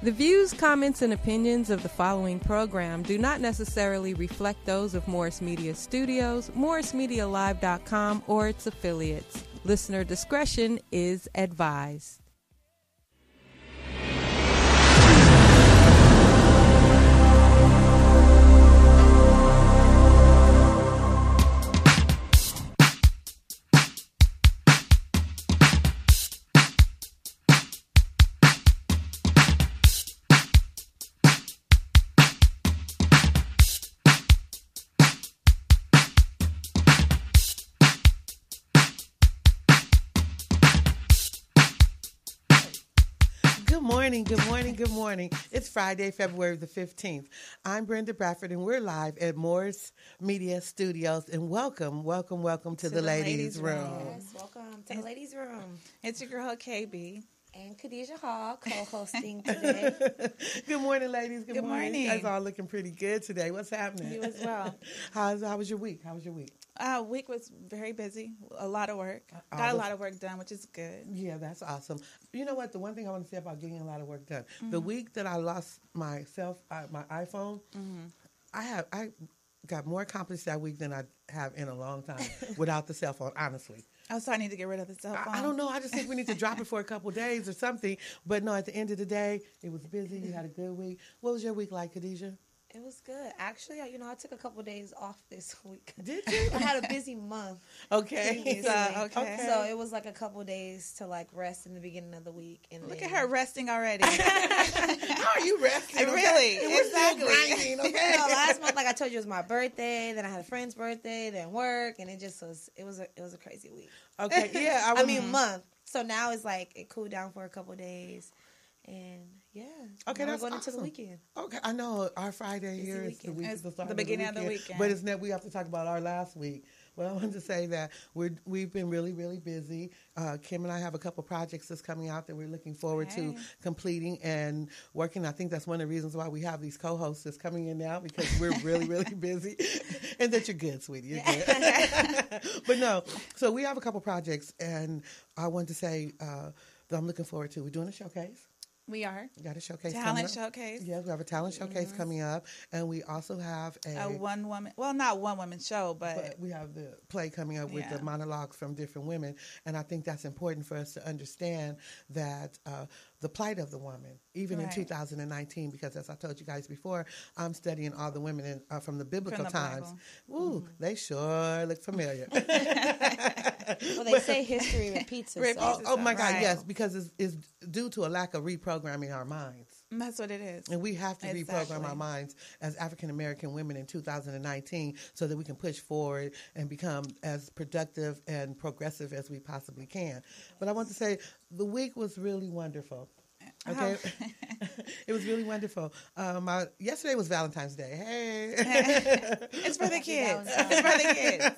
The views, comments, and opinions of the following program do not necessarily reflect those of Morris Media Studios, MorrisMediaLive.com, or its affiliates. Listener discretion is advised. Good morning. It's Friday, February the 15th. I'm Brenda Bradford, and we're live at Morris Media Studios. And welcome to the Ladies' Room. Yes, welcome to the Ladies' Room. It's your girl, KB. And Khadijah Hall co-hosting today. Good morning, ladies. Good morning. You guys morning. all looking pretty good today. What's happening? You as well. How was your week? Week was very busy. A lot of work. Got a lot of work done, which is good. Yeah, that's awesome. You know what? The one thing I want to say about getting a lot of work done, the week that I lost my iPhone, I got more accomplished that week than I have in a long time without the cell phone, honestly. Oh, so I need to get rid of the cell phone? I don't know. I just think we need to drop it for a couple of days or something. But no, at the end of the day, it was busy. You had a good week. What was your week like, Khadijah? It was good. Actually, I took a couple of days off this week. Did you? I had a busy month. Okay. Okay. So it was like a couple of days to like rest in the beginning of the week. And Look at her resting already. How are you resting? Okay? Really? And we're still Exactly. grinding, okay? Last month, like I told you, it was my birthday. Then I had a friend's birthday. Then work, and it was a crazy week. Okay. Yeah. Month. So now it's like it cooled down for a couple of days. And yeah, okay, that's we're going awesome. into the weekend. Okay, I know our Friday here is the week. It's start the beginning of the weekend. But it's not. We have to talk about our last week. But I wanted to say that we've been really, really busy. Kim and I have a couple projects that's coming out that we're looking forward to completing and working. I think that's one of the reasons why we have these co-hosts that's coming in now, because we're really, really busy. And that you're good, sweetie. You're good. But no, so we have a couple projects, and I wanted to say that I'm looking forward to. We're doing a showcase. We are. We got a showcase Talent showcase. Yes, we have a talent showcase coming up, and we also have a one-woman, well, not one-woman show, but we have the play coming up with the monologues from different women, and I think that's important for us to understand that the plight of the woman, even in 2019, because as I told you guys before, I'm studying all the women from the biblical times. Bible. Ooh, they sure look familiar. Well, they say history repeats itself. Oh my God, yes, because it's due to a lack of reprogramming our minds. That's what it is. And we have to reprogram our minds as African American women in 2019 so that we can push forward and become as productive and progressive as we possibly can. But I want to say the week was really wonderful. Okay, it was really wonderful. Yesterday was Valentine's Day. Hey, it's for the kids. It's for the kids.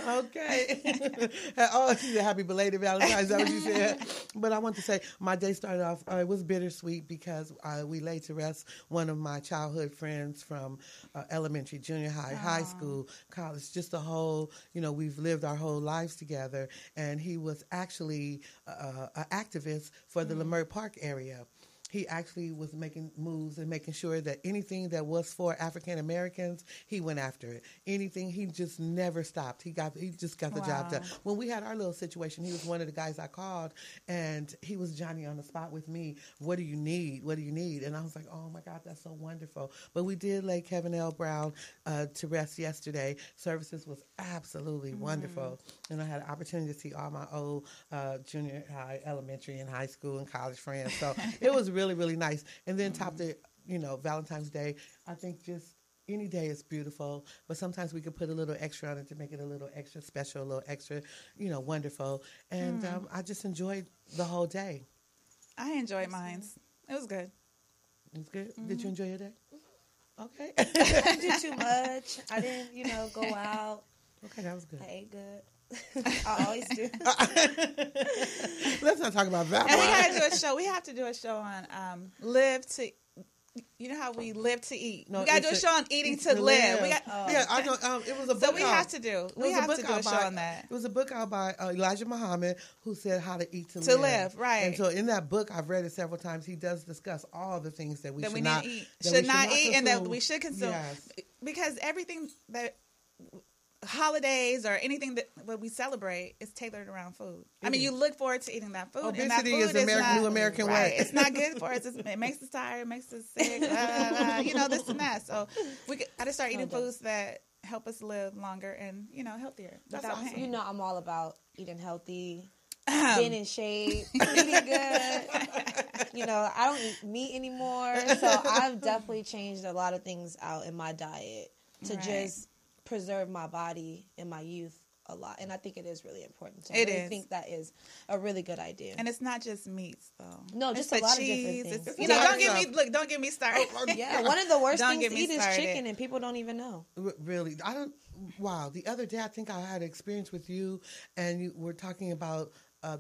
Okay. Oh, she said happy belated Valentine's. Is that what you said? But I want to say my day started off. It was bittersweet because we laid to rest one of my childhood friends from elementary, junior high, high school, college. Just the whole. We've lived our whole lives together, and he was actually an activist for the Leimert Park area. He actually was making moves and making sure that anything that was for African Americans, he went after it. Anything, he just never stopped. He just got the job done. When we had our little situation, he was one of the guys I called, and he was Johnny on the spot with me. What do you need? What do you need? And I was like, oh my God, that's so wonderful. But we did lay Kevin L. Brown to rest yesterday. Services was absolutely wonderful, and I had an opportunity to see all my old junior high, elementary, and high school and college friends. So it was really, really nice. And then top the, Valentine's Day, I think just any day is beautiful, but sometimes we could put a little extra on it to make it a little extra special, a little extra, wonderful. And I just enjoyed the whole day. I enjoyed mine. It was good. It was good? Did you enjoy your day? Okay. I didn't do too much. I didn't, go out. Okay, that was good. I ate good. I always do. Let's not talk about that. And we gotta do a show. We have to do a show on live to You know how we live to eat. No, we got to do a show on eating to live. We got, yeah, I know. It was a book. So we have to do. We have to do a show on that. It was a book out by Elijah Muhammad who said how to eat to live. To live, right. And so in that book, I've read it several times. He does discuss all the things that we should not eat, and that we should consume. Yes. Because everything that holidays or anything that what we celebrate is tailored around food. I mean, you look forward to eating that food. Obesity and that food is the new American way. It's not good for us. It makes us tired. It makes us sick. This and that. So I just start eating foods that help us live longer and healthier. That's awesome. I'm all about eating healthy, being in shape, eating good. I don't eat meat anymore, so I've definitely changed a lot of things out in my diet to just preserve my body and my youth a lot, and I think it is really important. So I think that is a really good idea. And it's not just meats, though. No, just a lot of different things. Don't get me started. Yeah, one of the worst things to eat is chicken, and people don't even know. Really, I don't. Wow, the other day I think I had an experience with you, and you were talking about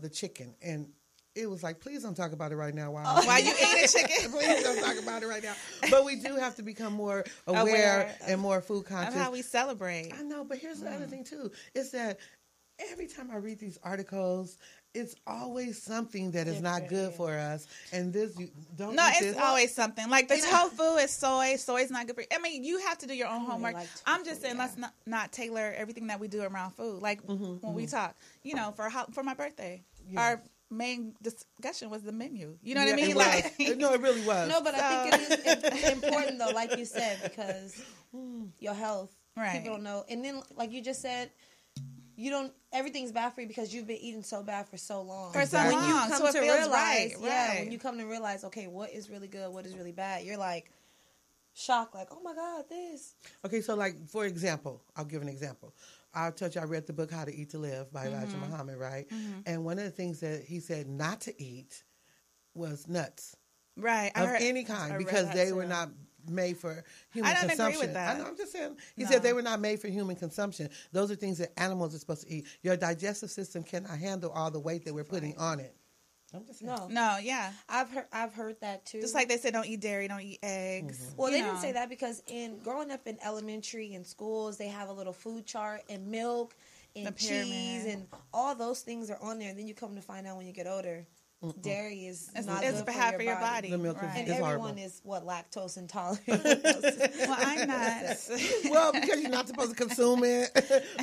the chicken, and it was like, please don't talk about it right now. Why you eating chicken? Please don't talk about it right now. But we do have to become more aware and more food conscious of how we celebrate. I know, but here's the other thing too: is that every time I read these articles, it's always something that is not good for us. And this, you don't. No, it's always something. Like the tofu is soy. Soy's not good for you. I mean, you have to do your own homework. I'm just saying, let's not tailor everything that we do around food. Like when we talk, for my birthday, our main discussion was the menu. You know what I mean? No, it really was. No, but I think it is important though, like you said, because your health, people don't know. And then, like you just said, everything's bad for you because you've been eating so bad for so long. When you come to realize, when you come to realize, okay, what is really good, what is really bad, you're like shocked, like, oh my God, this. Okay, so like, for example, I'll give an example. I told you I read the book How to Eat to Live by Elijah Muhammad, right? Mm-hmm. And one of the things that he said not to eat was nuts. Right. Of any kind, because they were not made for human consumption. I don't agree with that. I know, I'm just saying. He said they were not made for human consumption. Those are things that animals are supposed to eat. Your digestive system cannot handle all the weight that we're putting on it. No, yeah. I've heard that too. Just like they said, don't eat dairy, don't eat eggs. Mm-hmm. Well, they didn't say that because growing up in elementary and schools, they have a little food chart, and milk and cheese and all those things are on there. And then you come to find out when you get older, dairy is not good for your body. The milk and is everyone horrible. is lactose intolerant. Well, I'm not. Well, because you're not supposed to consume it.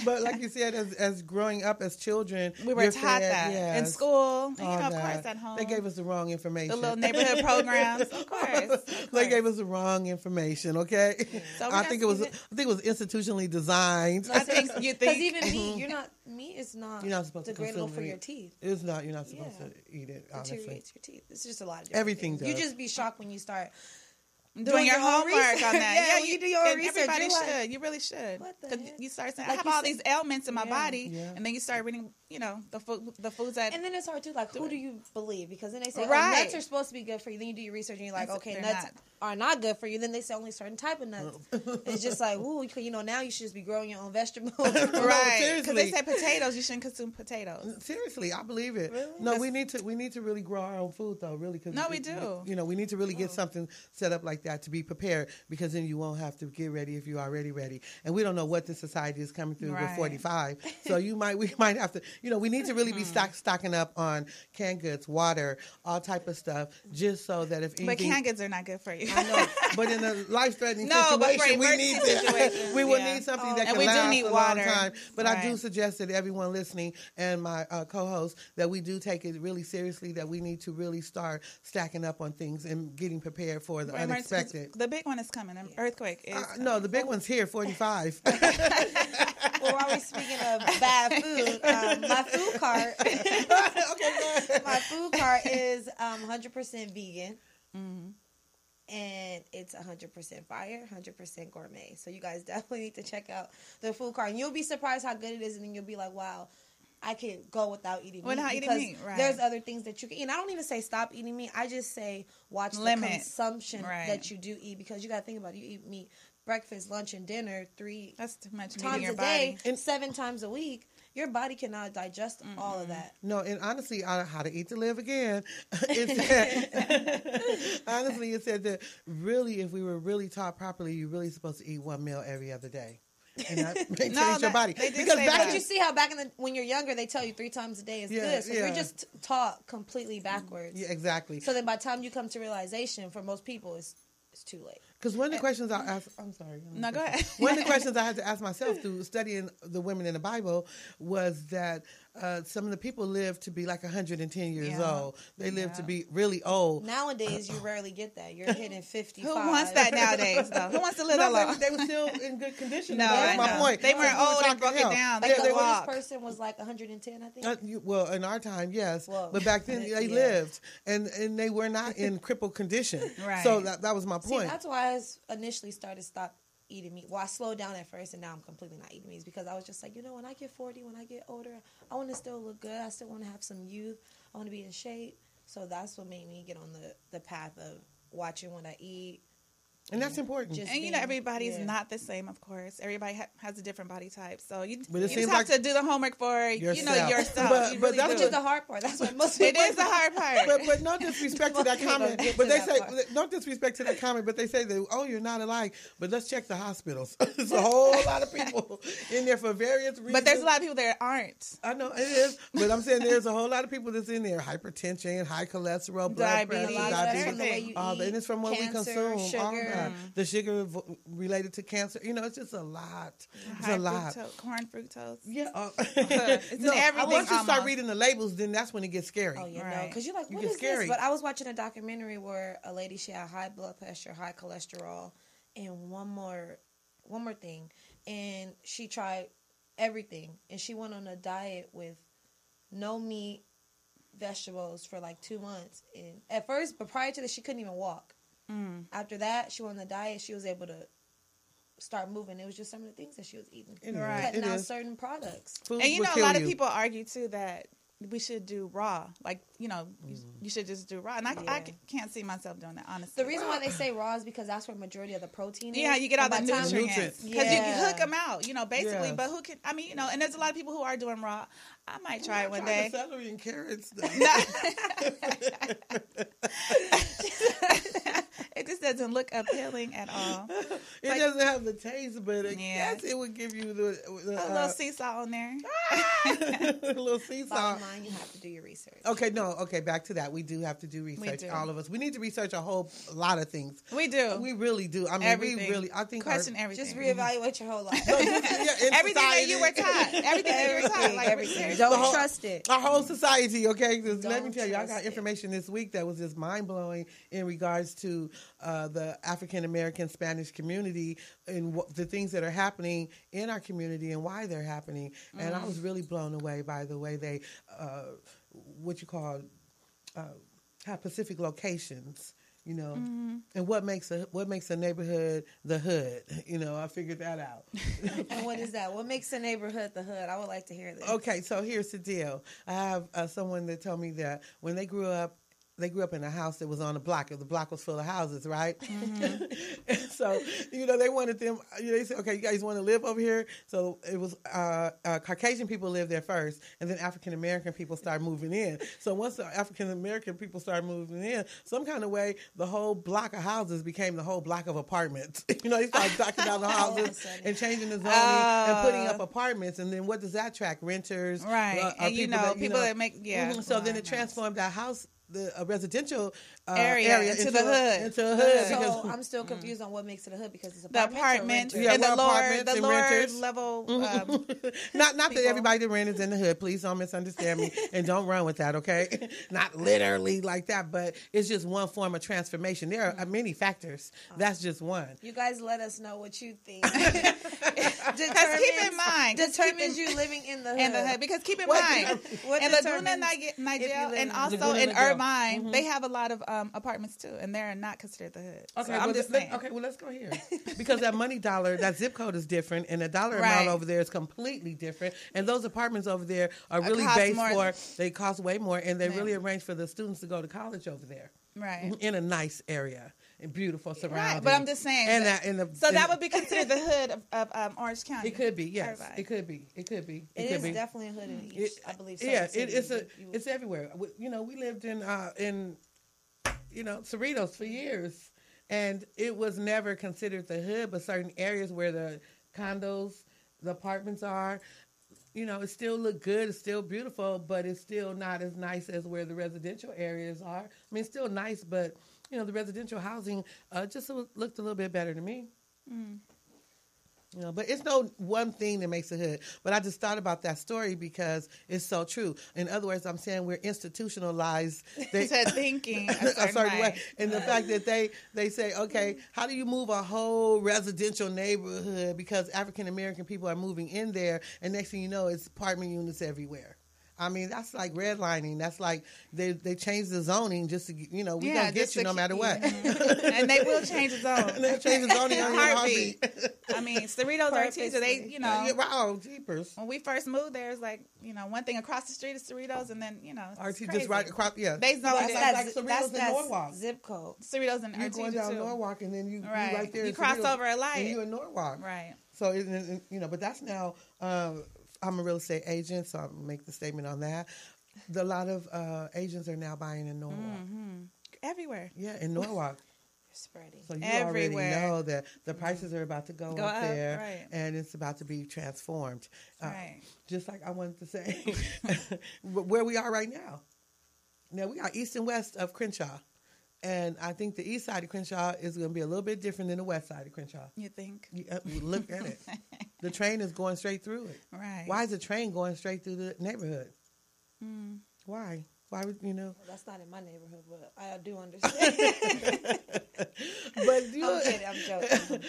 But like you said, as growing up as children, we were taught that in school. Of course, at home they gave us the wrong information. The little neighborhood programs, of course. They gave us the wrong information. Okay, so I think it was institutionally designed. I think you think because even meat is not. You're not supposed to degradable consume for meat. Your teeth. It's not. You're not supposed to eat it. Honestly. Deteriorates your teeth. It's just a lot of different everything things. does. You just be shocked when you start doing your homework on that. Yeah, you do your own research. Everybody should. You really should. Because you start saying, I have all these ailments in my body, and then you start reading, the foods that. And then it's hard too. Like, who do you believe? Because then they say, nuts are supposed to be good for you. Then you do your research and you're like, okay, nuts are not good for you. Then they say only certain type of nuts. It's just like, ooh, now you should just be growing your own vegetables. Right. Because they say potatoes, you shouldn't consume potatoes. Seriously, I believe it. Really? No, we need to really grow our own food though. Really, cause we do. We need to really get something set up like that to be prepared, because then you won't have to get ready if you're already ready. And we don't know what the society is coming through with 45. So we might have to. We need to really be stocking up on canned goods, water, all type of stuff, just so that if anything. But canned goods are not good for you. I know, but in a life-threatening situation, we need that. We will need something that can last a long time. But I do suggest that everyone listening and my co-host that we do take it really seriously. That we need to really start stacking up on things and getting prepared for the unexpected. The big one is coming. An earthquake is. No, the big one's here. 45. Well, while we're speaking of bad food, my food cart. My food cart is 100% vegan. Mm-hmm. And it's 100% fire, 100% gourmet. So you guys definitely need to check out the food cart. And you'll be surprised how good it is. And then you'll be like, wow, I could go without eating meat. Without eating meat, right. There's other things that you can eat. And I don't even say stop eating meat. I just say watch the consumption that you do eat. Because you got to think about it. You eat meat breakfast, lunch, and dinner 3 That's too much times in your a day, body. 7 times a week. your body cannot digest all of that. No, and honestly, How to Eat to Live Again, it said, honestly, it said that really, if we were really taught properly, you're really supposed to eat one meal every other day. And that maintains your body. Because but you see how when you're younger, they tell you 3 times a day is good. So you're just taught completely backwards. Yeah, exactly. So then by the time you come to realization, for most people, it's too late. Because one of the questions I asked, I'm sorry. No, go ahead. One of the questions I had to ask myself through studying the women in the Bible was that some of the people live to be like 110 years old. They live to be really old. Nowadays, you rarely get that. You're hitting 55. Who wants that nowadays, though? Who wants to live that long? They were still in good condition. No, That's my point. They weren't old and broken down. Like They the could walk. oldest person was like 110, I think. Well, in our time, yes. Whoa. But back then, they lived. And they were not in crippled condition. Right. So that was my point. See, that's why I initially stop eating meat. Well, I slowed down at first, and now I'm completely not eating meat because I was just like, when I get 40, when I get older, I want to still look good. I still want to have some youth. I want to be in shape. So that's what made me get on the path of watching what I eat. And that's important. And everybody's not the same, of course. Everybody has a different body type. So you just have to do the homework for yourself. But that's which is the hard part. That's what most it people is the hard part. But no disrespect to that comment. But they say no disrespect to that comment. But they say that you're not alike. But let's check the hospitals. There's a whole lot of people in there for various reasons. But there's a lot of people that aren't. I know it is. But I'm saying there's a whole lot of people that's in there: hypertension, high cholesterol, blood pressure, diabetes. And it's from what we consume. Sugar. The sugar related to cancer. It's just a lot. It's a lot. Corn fructose. Yeah. It's in everything. Once you start reading the labels, then that's when it gets scary. Oh, yeah, no. Because you're like, what is this? But I was watching a documentary where a lady, she had high blood pressure, high cholesterol, and one more thing. And she tried everything. And she went on a diet with no meat, vegetables for like 2 months. And at first, but prior to this, she couldn't even walk. After that, she went on the diet. She was able to start moving. It was just some of the things that she was eating. Cutting out certain products. Food and a lot of people argue too that we should do raw. Like, you should just do raw. And I can't see myself doing that, honestly. The reason why they say raw is because that's where majority of the protein is. Yeah, you get all the nutrients. Because you can hook them out, basically. Yeah. But who can, and there's a lot of people who are doing raw. I might try it one day. Celery and carrots. It just doesn't look appealing at all. It doesn't have the taste, but yes, it would give you the a little sea salt on there. A little sea salt. Bottom line, you have to do your research. Okay, back to that. We do have to do research. All of us. We need to research a whole lot of things. We do. We really do. I mean, everything. I think question everything. Just reevaluate your whole life. Everything that you were taught. Everything that you were taught. Like, everything. Don't trust it. Our whole society, okay? Let me tell you, I got information this week that was just mind-blowing in regards to the African American Spanish community and the things that are happening in our community and why they're happening. And I was really blown away by the way they, have specific locations. And what makes a neighborhood the hood? I figured that out. And what is that? What makes a neighborhood the hood? I would like to hear this. Okay, so here's the deal. I have someone that told me that when they grew up in a house that was on a block. The block was full of houses, right? And so, they wanted them, they said, okay, you guys want to live over here? So it was Caucasian people lived there first, and then African-American people started moving in. So once the African-American people started moving in, some kind of way, the whole block of houses became the whole block of apartments. They started knocking down the houses and changing the zoning and putting up apartments. And then what does that attract? Renters. Right. And people that make, So then it transformed that house, a residential area into the hood. Into a hood. So I'm still confused on what makes it a hood because it's the apartments and the lower level. Not that everybody that rent is in the hood. Please don't misunderstand me and don't run with that. Okay, not literally like that, but it's just one form of transformation. There are many factors. That's just one. You guys let us know what you think. Because keep in mind, determines you living in the hood. Because keep in mind, in Laguna Nigel and also in Irvine, they have a lot of apartments too, and they're not considered the hood. Okay, so I'm just saying. Well, let's go here because that money dollar, that zip code is different, and the dollar amount over there is completely different. And those apartments over there are really based for. They cost way more, and they really arrange for the students to go to college over there, right, in a nice area. and beautiful surroundings. Right, but I'm just saying. And that would be considered the hood of Orange County. It could be, yes. Everybody. It could be. It is definitely a hood in each, I believe. Yeah, it's everywhere. We lived in Cerritos for years, and it was never considered the hood, but certain areas where the condos, the apartments are, it still look good, it's still beautiful, but it's still not as nice as where the residential areas are. I mean, it's still nice, but, the residential housing just looked a little bit better to me. Mm. But it's no one thing that makes a hood. But I just thought about that story because it's so true. In other words, I'm saying we're institutionalized. Thinking a certain way. And the fact that they say, okay, how do you move a whole residential neighborhood because African American people are moving in there, and next thing you know, it's apartment units everywhere. I mean, that's like redlining. That's like they changed the zoning just to, we don't get you no matter what. Mm-hmm. And they will change the zone. They'll change the zoning on your heartbeat. I mean, Cerritos Ortiz, wow, jeepers. When we first moved there, it's like, one thing across the street is Cerritos, and then, Artesia just right across, yeah. They zoned it. That's Cerritos and Norwalk. Zip code. Cerritos and Artesia, you're going down Norwalk, and then you right there. You cross over a light. And you in Norwalk. Right. So, but that's now... I'm a real estate agent, so I'll make the statement on that. A lot of agents are now buying in Norwalk. Mm-hmm. Everywhere. Yeah, in Norwalk. Spreading. So you everywhere. Already know that the prices are about to go up there, right. And it's about to be transformed. Right. Just like I wanted to say, where we are right now. Now, we are east and west of Crenshaw. And I think the east side of Crenshaw is going to be a little bit different than the west side of Crenshaw. You think? Look at it. The train is going straight through it. Right. Why is the train going straight through the neighborhood? Mm. Why? Why would Well, that's not in my neighborhood, but I do understand. But I'm joking.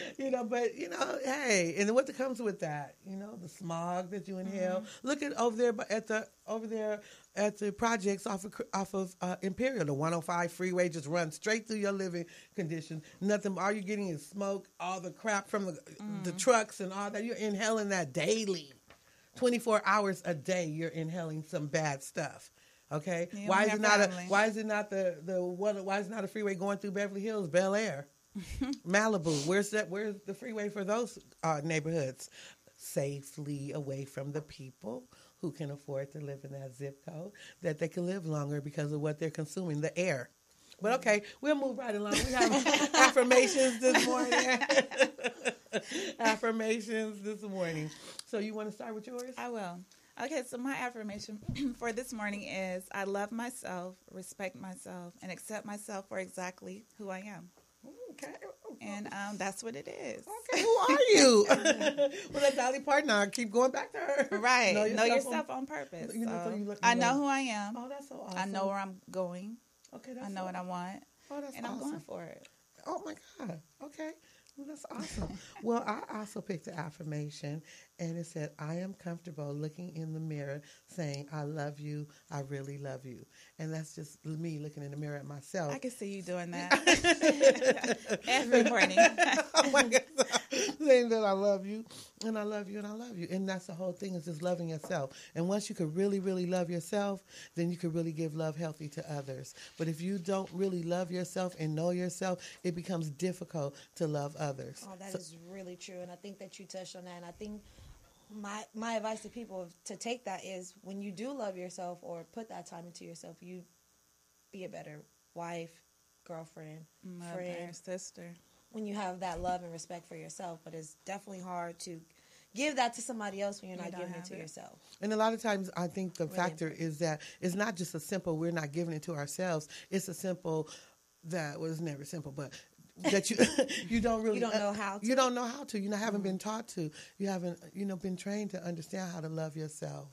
Hey, and what comes with that? The smog that you inhale. Mm-hmm. Look at over there at the projects off of Imperial. The 105 freeway just runs straight through your living conditions. Nothing. All you're getting is smoke. All the crap from the trucks and all that. You're inhaling that daily. 24 hours a day. You're inhaling some bad stuff. Okay, yeah, why is it not a freeway going through Beverly Hills, Bel Air, Malibu? Where's the freeway for those neighborhoods? Safely away from the people who can afford to live in that zip code, that they can live longer because of what they're consuming, the air. But okay, we'll move right along. We have affirmations this morning. Affirmations this morning. So you want to start with yours? I will. Okay, so my affirmation for this morning is I love myself, respect myself, and accept myself for exactly who I am. Okay. And that's what it is. Okay, who are you? Well, let Dolly Parton keep going back to her. Right. Know yourself on purpose. I know who I am. Oh, that's so awesome. I know where I'm going. Okay, I know what I want. Oh, that's and awesome. I'm going for it. Oh, my God. Okay. Well, that's awesome. Well, I also picked the affirmation, and it said, I am comfortable looking in the mirror saying, I love you, I really love you. And that's just me looking in the mirror at myself. I can see you doing that every morning. Oh, my God. Saying that I love you, and I love you, and I love you. And that's the whole thing, is just loving yourself. And once you could really, really love yourself, then you could really give love healthy to others. But if you don't really love yourself and know yourself, it becomes difficult to love others. Oh, that is really true. And I think that you touched on that. And I think my advice to people to take that is when you do love yourself or put that time into yourself, you be a better wife, girlfriend, friend, sister. When you have that love and respect for yourself. But it's definitely hard to give that to somebody else when you're not giving it to yourself. And a lot of times I think the factor is that it's not just a simple we're not giving it to ourselves. It's a simple that was never simple, but that you don't really you don't know how to. You don't know how to. You haven't been taught to. You haven't been trained to understand how to love yourself.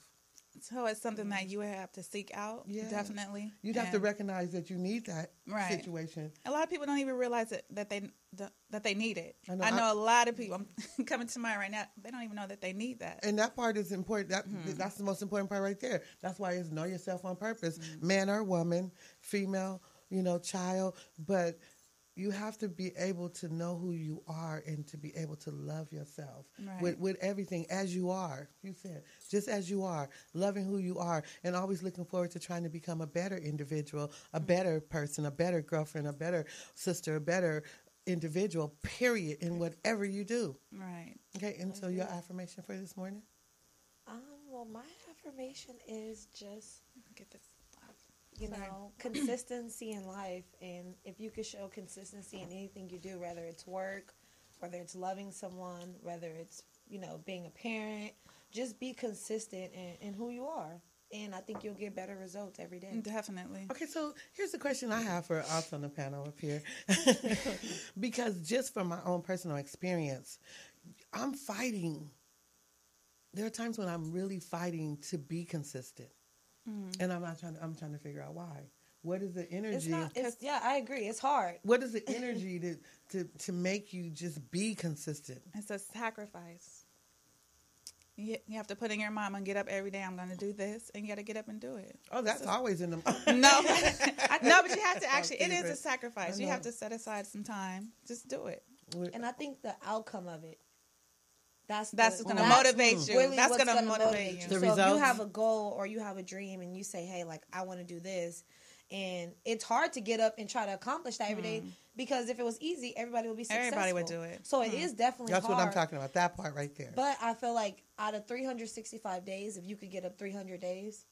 So it's something that you have to seek out, definitely. You'd have to recognize that you need that situation. A lot of people don't even realize that they need it. I know a lot of people. I'm coming to mind right now. They don't even know that they need that. And that part is important. That's the most important part right there. That's why it's know yourself on purpose. Man or woman, female, child. But you have to be able to know who you are and to be able to love yourself with everything as you are. You said, just as you are, loving who you are, and always looking forward to trying to become a better individual, a better person, a better girlfriend, a better sister, a better individual, period, in whatever you do. Right. Okay, and so your affirmation for this morning? Well, my affirmation is just, Get this. consistency in life. And if you could show consistency in anything you do, whether it's work, whether it's loving someone, whether it's, being a parent, just be consistent in who you are. And I think you'll get better results every day. Definitely. Okay, so here's the question I have for us on the panel up here. Because just from my own personal experience, I'm fighting. There are times when I'm really fighting to be consistent. And I'm trying to figure out why. What is the energy? I agree. It's hard. What is the energy to make you just be consistent? It's a sacrifice. You have to put in your mind and get up every day. I'm going to do this, and you got to get up and do it. Oh, that's always in the no, but you have to actually. It is a sacrifice. You have to set aside some time. Just do it. And I think the outcome of it. That's going to motivate you. Really that's going to motivate you. So if you have a goal or you have a dream and you say, hey, like, I want to do this. And it's hard to get up and try to accomplish that every day because if it was easy, everybody would be successful. Everybody would do it. So it is definitely That's hard. what I'm talking about, that part right there. But I feel like out of 365 days, if you could get up 300 days,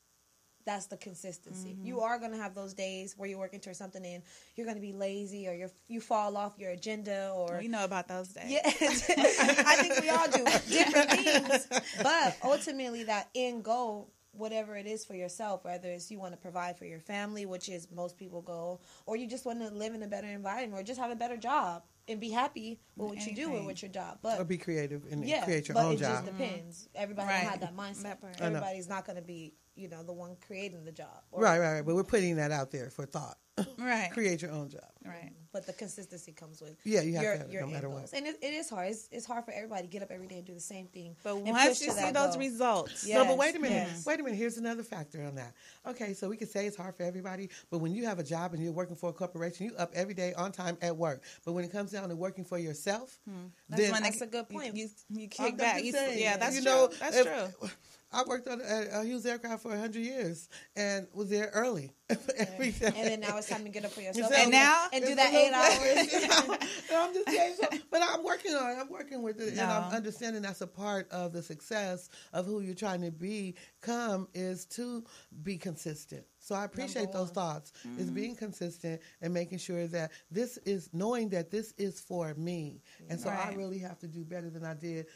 that's the consistency. You are going to have those days where you're working towards something and you're going to be lazy or you fall off your agenda or... You know about those days. Yeah, I think we all do different things. But ultimately that end goal, whatever it is for yourself, whether it's you want to provide for your family, which is most people's goal, or you just want to live in a better environment or just have a better job and be happy with what you do with your job. But or be creative and create your own job. But it just depends. Everybody don't have that mindset. Everybody's not going to be, the one creating the job. Right. But we're putting that out there for thought. Right. Create your own job. Right. But the consistency comes with you have to have it your no matter what. what. And it is hard. It's hard for everybody to get up every day and do the same thing. But once you see those results. No, but wait a minute. Wait a minute. Here's another factor on that. Okay, so we could say it's hard for everybody, but when you have a job and you're working for a corporation, you up every day on time at work. But when it comes down to working for yourself, that's a good point. You kick back. That's true. That's true. I worked on a Hughes aircraft for 100 years and was there early every day. And then now it's time to get up for yourself. And now? And do that 8 hours. I'm just saying so, but I'm working on it. I'm working with it. And I'm understanding that's a part of the success of who you're trying to become is to be consistent. So I appreciate those thoughts. Is being consistent and making sure that knowing that this is for me. And so I really have to do better than I did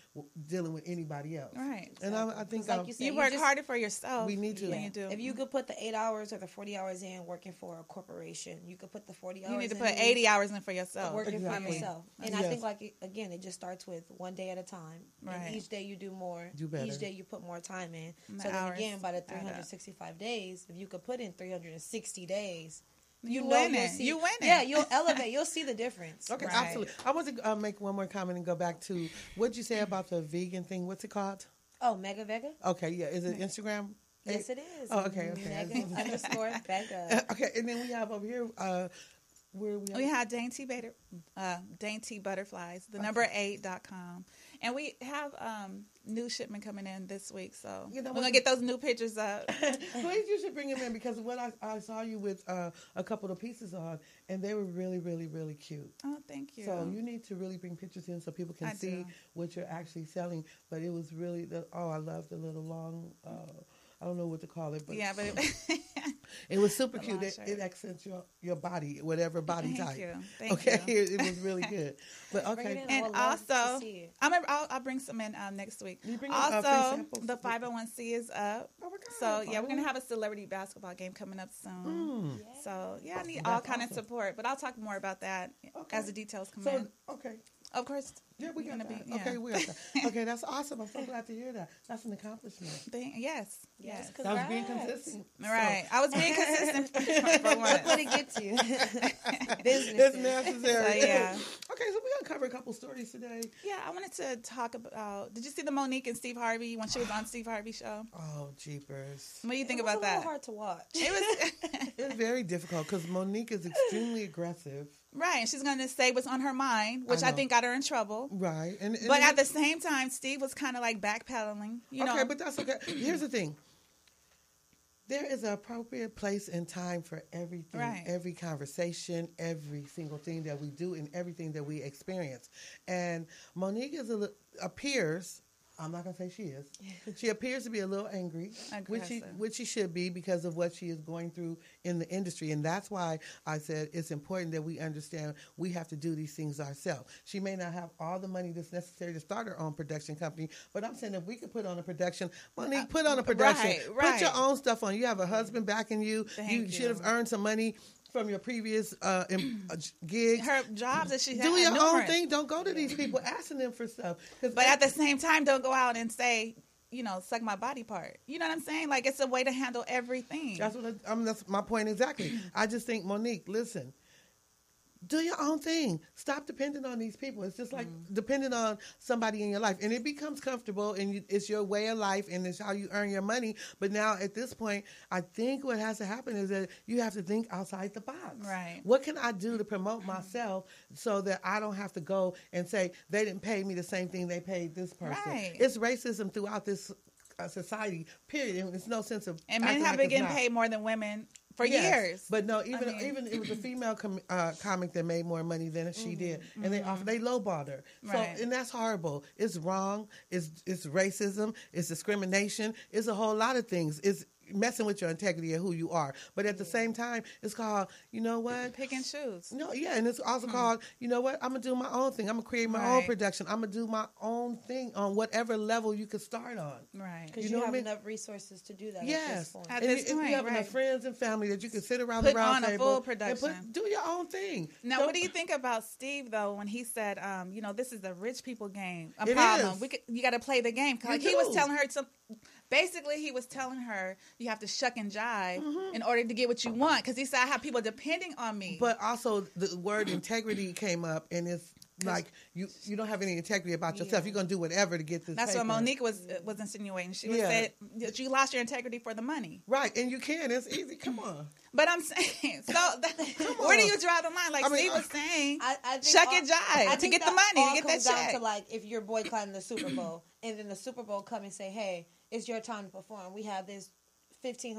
dealing with anybody else. Right. And I think you work harder for yourself. We need to. Yeah. You do. If you could put the 8 hours or the 40 hours in working for a corporation, you could put the 40 hours in. You need to put 80 hours in for yourself. Working for yourself. And I think, again, it just starts with one day at a time. Right. And each day you do more. Do better. Each day you put more time in. So then again, by the 365 days, if you could put in 360 days, you win it. You win it. Yeah, you'll elevate. You'll see the difference. Okay, absolutely. I want to make one more comment and go back to what you say about the vegan thing. What's it called? Oh, Mega Vega. Okay, yeah. Is it Instagram? Yes, it is. Oh, okay. Mega_Vega. Okay, and then we have over here. We have Dainty Butterflies, the number 8.com. And we have new shipment coming in this week, so we're going to get those new pictures up. Please, you should bring them in because when I saw you with a couple of pieces on, and they were really, really, really cute. Oh, thank you. So you need to really bring pictures in so people can see what you're actually selling. But it was really, I love the little long... I don't know what to call it, but it was super cute. It accents your body, whatever body type. Thank you. It was really good. But okay, and also I'll bring some in next week. Also, the 501c is up. Oh my God! So we're gonna have a celebrity basketball game coming up soon. So I need all kind of support, but I'll talk more about that as the details come in. Okay. Of course. Yeah, we got that. Okay, we got that. Okay, that's awesome. I'm so glad to hear that. That's an accomplishment. Yes. That was being consistent. Right. I was being consistent for once. Look what it gets you. Business. It's necessary. So, Okay, so we're going to cover a couple stories topics today? Yeah, I wanted to talk about. Did you see the Monique and Steve Harvey when she was on Steve Harvey's show? Oh, jeepers! What do you think about that? It was a little hard to watch. It was very difficult because Monique is extremely aggressive. Right, and she's going to say what's on her mind, which I think got her in trouble. Right, but at the same time, Steve was kind of like backpedaling. You know? But that's okay. Here's the thing. There is an appropriate place and time for everything, every conversation, every single thing that we do, and everything that we experience. And Monique appears, I'm not going to say she is, she appears to be a little angry, which she should be because of what she is going through in the industry. And that's why I said it's important that we understand we have to do these things ourselves. She may not have all the money that's necessary to start her own production company, but I'm saying if we could put on a production, Monique, put on a production. Put your own stuff on. You have a husband backing you. You should have earned some money from your previous gigs. Her jobs that she had. Do your own thing. Don't go to these people asking them for stuff. But at the same time, don't go out and say, suck my body part. You know what I'm saying? Like, it's a way to handle everything. That's my point exactly. I just think, Monique, listen. Do your own thing. Stop depending on these people. It's just like depending on somebody in your life. And it becomes comfortable, and it's your way of life, and it's how you earn your money. But now, at this point, I think what has to happen is that you have to think outside the box. Right. What can I do to promote myself so that I don't have to go and say, they didn't pay me the same thing they paid this person? Right. It's racism throughout this society, period. There's no sense of... And men have been getting paid more than women for years. But no, even it was a female comic that made more money than she did, and they lowballed her. So and that's horrible. It's wrong. It's racism. It's discrimination. It's a whole lot of things. It's messing with your integrity and who you are. But at the same time, it's called, you know what? Pick and choose. No, yeah, and it's also called, you know what? I'm going to do my own thing. I'm going to create my own production. I'm going to do my own thing on whatever level you could start on. Right. Because you have enough resources to do that. Yes. At this point. If you have enough friends and family that you can sit around the round table. Put on a full production. Do your own thing. Now, what do you think about Steve, though, when he said, this is the rich people game? It problem. Is. You got to play the game. Like he was telling her basically, he was telling her you have to shuck and jive in order to get what you want. Because he said, I have people depending on me. But also, the word integrity came up, and it's like you don't have any integrity about yourself. You're going to do whatever to get this That's paper. what Monique was insinuating. She said that you lost your integrity for the money. Right, and you can. It's easy. Come on. But I'm saying, where do you draw the line? Like Steve was saying, I think shuck and jive to get the money, to get that check. Down to like if you're boycotting the Super Bowl, and then the Super Bowl come and say, hey, it's your time to perform. We have this $15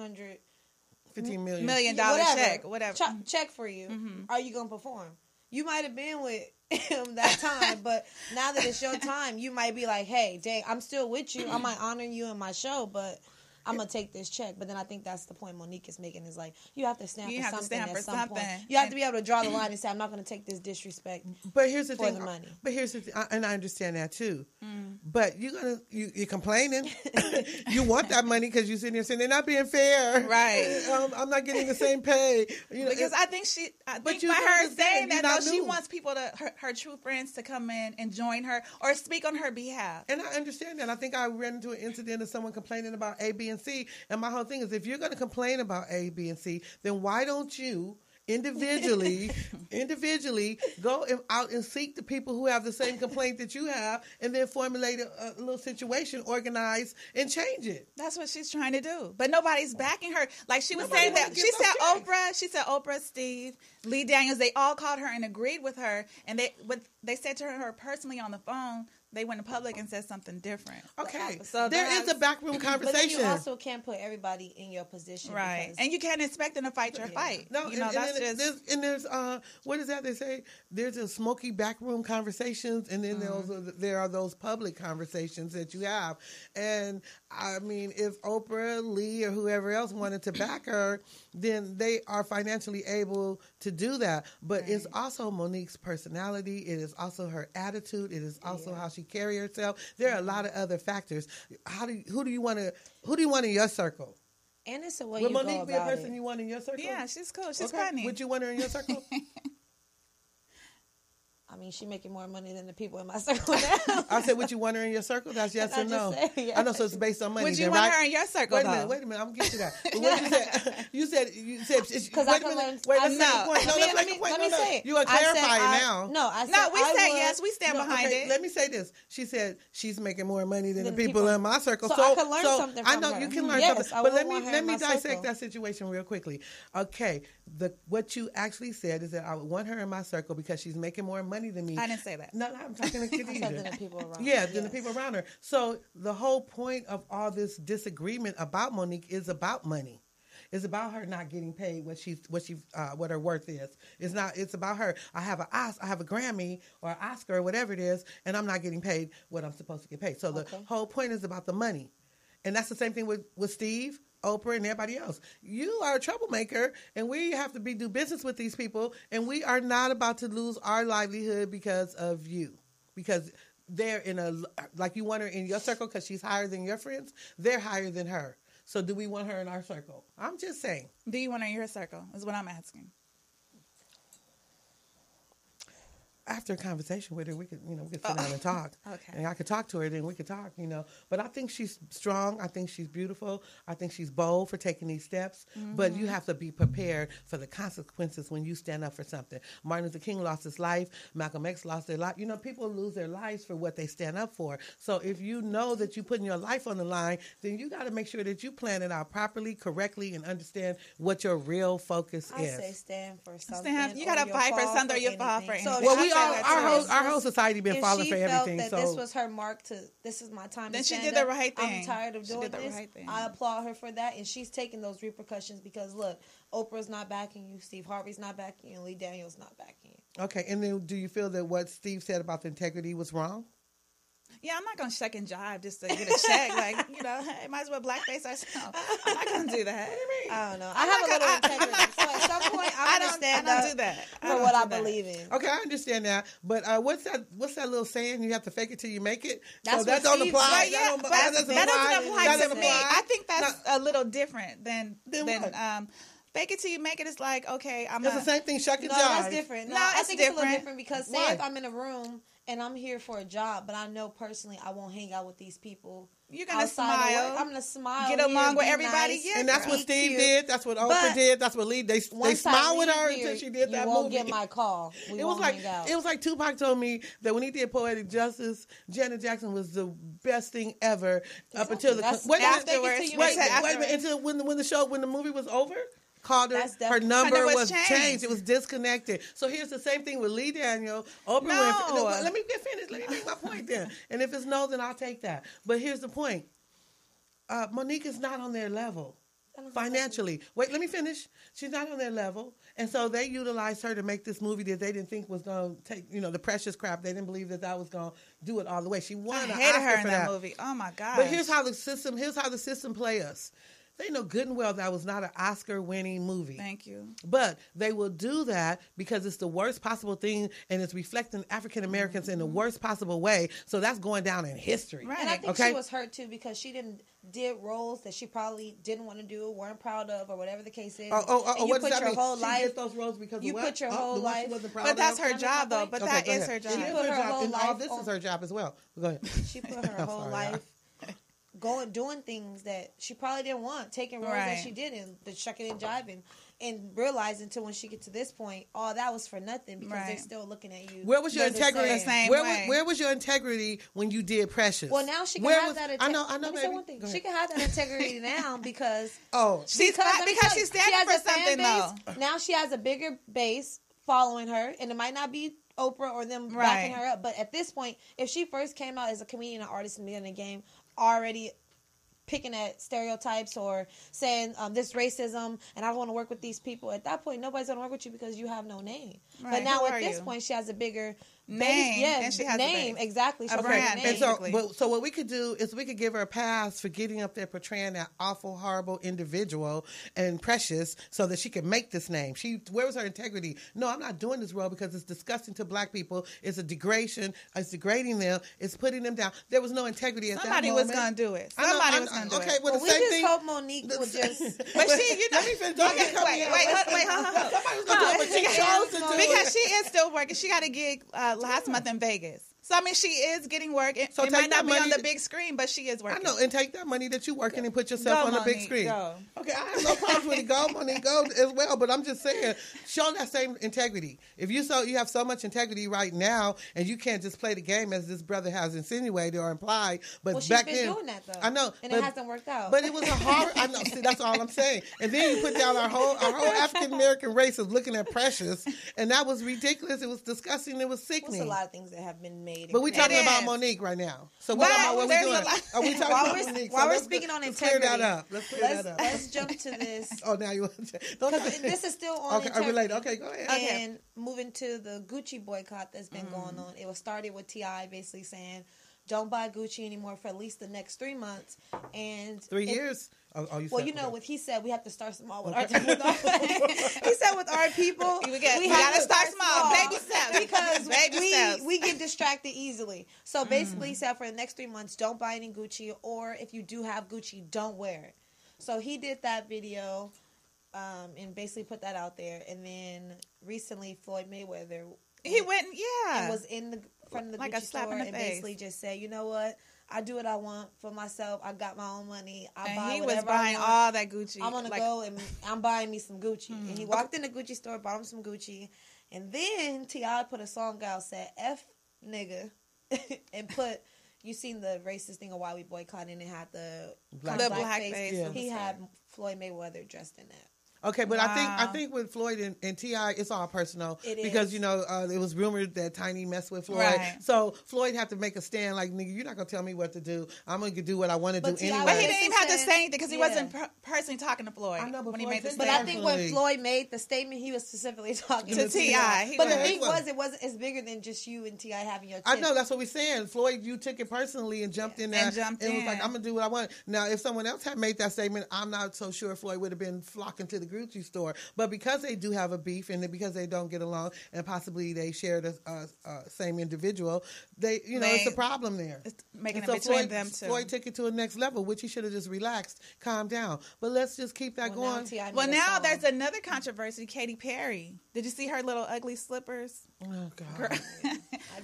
million check, whatever. Check for you. Are you going to perform? You might have been with him that time, but now that it's your time, you might be like, hey, dang, I'm still with you. I might honor you in my show, but I'm going to take this check. But then I think that's the point Monique is making is like, you have to stand for something at some point. You have to be able to draw the line and say, I'm not going to take this disrespect but here's the thing, the money. But here's the thing, and I understand that too. But you're complaining. You want that money because you're sitting there saying they're not being fair. Right. I'm not getting the same pay. Because I think by her saying that, though, she wants people her true friends to come in and join her or speak on her behalf. And I understand that. I think I ran into an incident of someone complaining about A, B, and C. And my whole thing is, if you're going to complain about A, B, and C, then why don't you individually go out and seek the people who have the same complaint that you have, and then formulate a little situation, organize, and change it. That's what she's trying to do. But nobody's backing her. Like she was saying that she said Oprah, Steve, Lee Daniels, they all called her and agreed with her, and they said to her personally on the phone. They went in public and said something different. Okay, so there is a backroom conversation. But then you also can't put everybody in your position, right? And you can't expect them to fight your fight. No, there's what is that they say? There's a smoky backroom conversations, and then there are those public conversations that you have. And I mean, if Oprah, Lee, or whoever else wanted to back her, then they are financially able to do that. But it's also Monique's personality. It is also her attitude. It is also how she carry herself. There are a lot of other factors. Who do you want in your circle? And it's a way Would you Monique go be a about person it. you want in your circle? Yeah, she's cool. She's funny. Would you want her in your circle? I mean, she making more money than the people in my circle now. I said, would you want her in your circle? That's yes or no. Yes. I know, so it's based on money. Would you then, want right? her in your circle? Wait a minute. I'm gonna get to that. But what you said, you said, because I can learn. Wait, let's let make a point. me say it. You are clarifying now. I said we said yes. We stand behind it. Let me say this. She said she's making more money than the people in my circle. So I can learn something from I know her. you can learn Yes, something. But let me dissect circle. that situation real quickly. Okay, what you actually said is that I would want her in my circle because she's making more money than me. I didn't say that. No, I'm talking to Khadijah. Than the people around Yeah, than the people around her. So the whole point of all this disagreement about Monique is about money. It's about her not getting paid what her worth is. It's about her. I have a Grammy or an Oscar or whatever it is, and I'm not getting paid what I'm supposed to get paid. So the whole point is about the money. And that's the same thing with Steve, Oprah, and everybody else. You are a troublemaker, and we have to do business with these people, and we are not about to lose our livelihood because of you. Because they're like you want her in your circle because she's higher than your friends. They're higher than her. So do we want her in our circle? I'm just saying. Do you want her in your circle? Is what I'm asking. After a conversation with her, we could sit down and talk. Okay. And I could talk to her, then we could talk, But I think she's strong. I think she's beautiful. I think she's bold for taking these steps. Mm-hmm. But you have to be prepared for the consequences when you stand up for something. Martin Luther King lost his life. Malcolm X lost their life. People lose their lives for what they stand up for. So if you know that you're putting your life on the line, then you got to make sure that you plan it out properly, correctly, and understand what your real focus is. I say stand for something. You got to fight for something or you fall for anything. So our whole society been falling for everything. If she felt that this was her mark this is my time to stand up. Then she did the right thing. I'm tired of doing this. I applaud her for that, and she's taking those repercussions because look, Oprah's not backing you, Steve Harvey's not backing you, and Lee Daniels not backing you. Okay, and then do you feel that what Steve said about the integrity was wrong? Yeah, I'm not going to shuck and jive just to get a check. Hey, might as well blackface ourselves. I'm not going to do that. I don't know. I have a little integrity. So at some point, I don't do that for what I believe in. Okay, I understand that. But what's that little saying? You have to fake it till you make it? That's that don't apply. That doesn't apply to me. I think that's a little different than fake it till you make it. Is like, okay, It's the same thing, shuck and jive. No, that's different. No, I think it's a little different because say Why? if I'm in a room and I'm here for a job, but I know personally I won't hang out with these people. You're going to smile. I'm going to smile. Get along with everybody. Nice, yeah, and that's what Steve did. That's what Oprah did. That's what Lee. They smiled with her until she did that movie. You won't get my call. It was like Tupac told me that when he did Poetic Justice, Janet Jackson was the best thing ever up until until when the movie was over. Called her number was changed. It was disconnected. So here's the same thing with Lee Daniel, Oprah Winfrey. No, let me get finished. Let me make my point then. And if it's no, then I'll take that. But here's the point. Monique is not on their level financially. Wait, let me finish. She's not on their level. And so they utilized her to make this movie that they didn't think was going to take, the precious crap. They didn't believe that was going to do it all the way. She won an Oscar for that. I hated her in that movie. Oh, my God. But here's how the system play us. They know good and well that was not an Oscar-winning movie. Thank you. But they will do that because it's the worst possible thing, and it's reflecting African Americans in the worst possible way. So that's going down in history. Right. And I think she was hurt, too, because she did roles that she probably didn't want to do, weren't proud of, or whatever the case is. What does that mean? She did those roles because you put your whole life. But that's her job, though. But that is her job. She put her whole life. All this is her job as well. Go ahead. She put her whole life doing things that she probably didn't want, taking roles that she didn't, the shucking and jiving, and realizing until when she get to this point, all that was for nothing because they're still looking at you. Where was your integrity? Where was your integrity when you did Precious? Well, now she can have that integrity. I know. Let me say one thing. She can have that integrity now because she's standing for something though. Now she has a bigger base following her, and it might not be Oprah or them backing her up, but at this point, if she first came out as a comedian or artist in the beginning of the game, already picking at stereotypes or saying this racism and I don't want to work with these people, at that point nobody's going to work with you because you have no name. But now at this point she has a bigger name, and she has name, exactly. A brand. And so what we could do is we could give her a pass for getting up there portraying that awful, horrible individual and Precious, so that she could make this name. Where was her integrity? No, I'm not doing this role because it's disgusting to black people. It's a degradation. It's degrading them. It's putting them down. There was no integrity at that moment. Somebody was going to do it. Somebody was going to do it. Okay, well, we just hope Monique would just. But she, let me finish. Wait, hold on. Somebody was going to do it, but she chose to do it because she is still working. She got a gig last month in Vegas. So, I mean, she is getting work. It might not be on the big screen, but she is working. I know. And take that money that you're working and put yourself on the big screen. Go. Okay, I have no problems with it. Go, money, go as well. But I'm just saying, show that same integrity. If you have so much integrity right now, and you can't just play the game as this brother has insinuated or implied. But she's back been then, doing that, though. I know. And it hasn't worked out. But it was a hard, I know. See, that's all I'm saying. And then you put down our whole African-American race of looking at Precious, and that was ridiculous. It was disgusting. It was sickening. There's a lot of things that have been made. But we're talking about Monique right now. So what are we doing? Are we talking about Monique? While we're speaking on integrity, let's clear that up. Let's jump to this. Oh, now you want to? Because this is still on integrity. Related. Okay, go ahead. And moving to the Gucci boycott that's been going on. It was started with T.I. basically saying, don't buy Gucci anymore for at least the next 3 months. And 3 years? What he said, we have to start small with our people. He said with our people, we got to start small. Baby steps. Because we get distracted easily. So basically he said for the next 3 months, don't buy any Gucci, or if you do have Gucci, don't wear it. So he did that video and basically put that out there. And then recently Floyd Mayweather, he went, and was in the front of the like Gucci store and basically just said, you know what? I do what I want for myself. I got my own money. He was buying all that Gucci. I'm going to go and I'm buying me some Gucci. And he walked in the Gucci store, bought him some Gucci. And then T.I. put a song out, said, F nigga, and put, you seen the racist thing of why we boycotted, and it had the blackface. Yeah. He had Floyd Mayweather dressed in that. Okay, but I think with Floyd and T.I., it's all personal. Because, it was rumored that Tiny messed with Floyd. Right. So Floyd had to make a stand like, nigga, you're not going to tell me what to do. I'm going to do what I want to do anyway. But he didn't even have to say anything because he wasn't personally talking to Floyd. I know, but when he made the But I think when Floyd made the statement, he was specifically talking to T.I. But the thing was, it's bigger than just you and T.I. having your chip. I know, that's what we're saying. Floyd, you took it personally and jumped in there. And was like, I'm going to do what I want. Now, if someone else had made that statement, I'm not so sure Floyd would have been flocking to the Gucci store. But because they do have a beef and because they don't get along and possibly they share the same individual, it's a problem there. It's making it between them two. Floyd took it to a next level, which he should have just relaxed, calmed down. But let's just keep that going. Now there's another controversy. Katy Perry. Did you see her little ugly slippers? Oh God.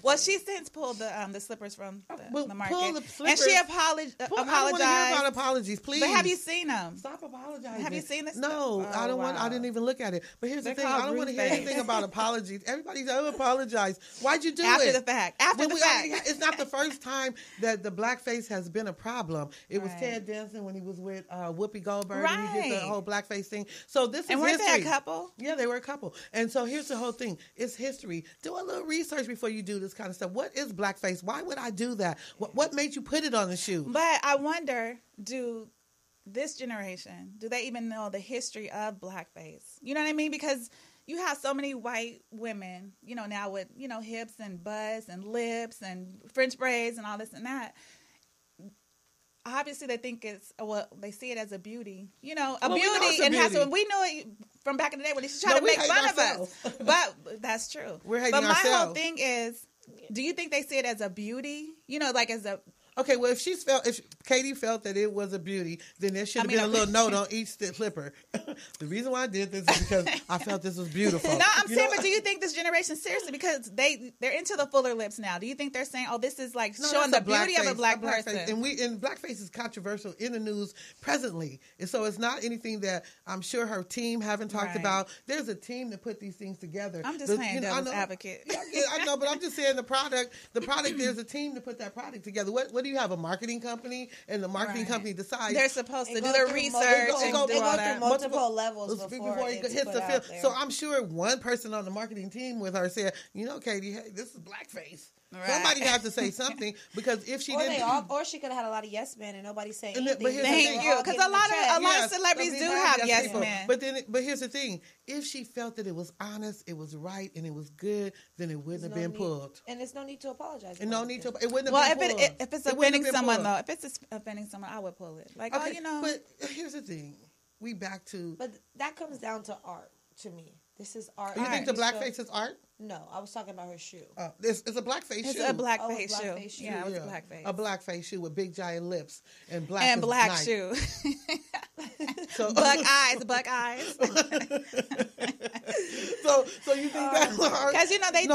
Well, she's since pulled the slippers from the market, and she apologized. I don't want to hear about apologies, please. But have you seen them? Stop apologizing. Have you seen this? No, I don't want. I didn't even look at it. But here's the thing: I don't want to hear anything about apologies. Everybody's apologize. Why'd you do after it the fact? After the fact, it's not the first time that the blackface has been a problem. It was Ted Danson when he was with Whoopi Goldberg, and he did the whole blackface thing. So this is weren't history. they a couple? Yeah, they were a couple. And so here's the whole thing: it's history. Do a little research before you do this kind of stuff. What is blackface? Why would I do that? What made you put it on the shoe? But I wonder, this generation, do they even know the history of blackface? You know what I mean? Because you have so many white women, now with, hips and butts and lips and French braids and all this and that. Obviously, they think they see it as a beauty, beauty. And we know it from back in the day when they try to make fun of us. But that's true. We're hating ourselves. But my whole thing is, do you think they see it as a beauty? As a... Okay, well, if Katie felt that it was a beauty, then there should have been a little note on each slipper. The reason why I did this is because I felt this was beautiful. No, I'm saying, but do you think this generation, seriously, because they're into the fuller lips now, do you think they're saying, this is like showing the beauty of a black person? And blackface is controversial in the news presently. And so it's not anything that I'm sure her team haven't talked about. There's a team that put these things together. I'm just playing devil's advocate. Yeah, I know, but I'm just saying the product, there's a team to put that product together. What do you have, a marketing company, and the marketing company decides they're supposed to do their research and do all that. Multiple levels before it hits the field. So I'm sure one person on the marketing team with her said, Katie, hey, this is blackface. Right. Somebody has to say something, because if she didn't, or she could have had a lot of yes men and nobody saying anything. Thank you, because a lot of celebrities do have yes men. But here's the thing: if she felt that it was honest, it was right, and it was good, then it wouldn't have been pulled. And there's no need to apologize. And no need to. It wouldn't have been pulled. If it's offending someone, though, if it's offending someone, I would pull it. Like, But here's the thing: But that comes down to art to me. This is art. You think the blackface is art? No, I was talking about her shoe. It's a blackface shoe. It's a blackface shoe. Yeah, it was blackface. A blackface shoe with big giant lips and black shoe. So, buck eyes. so you think that? Because Because they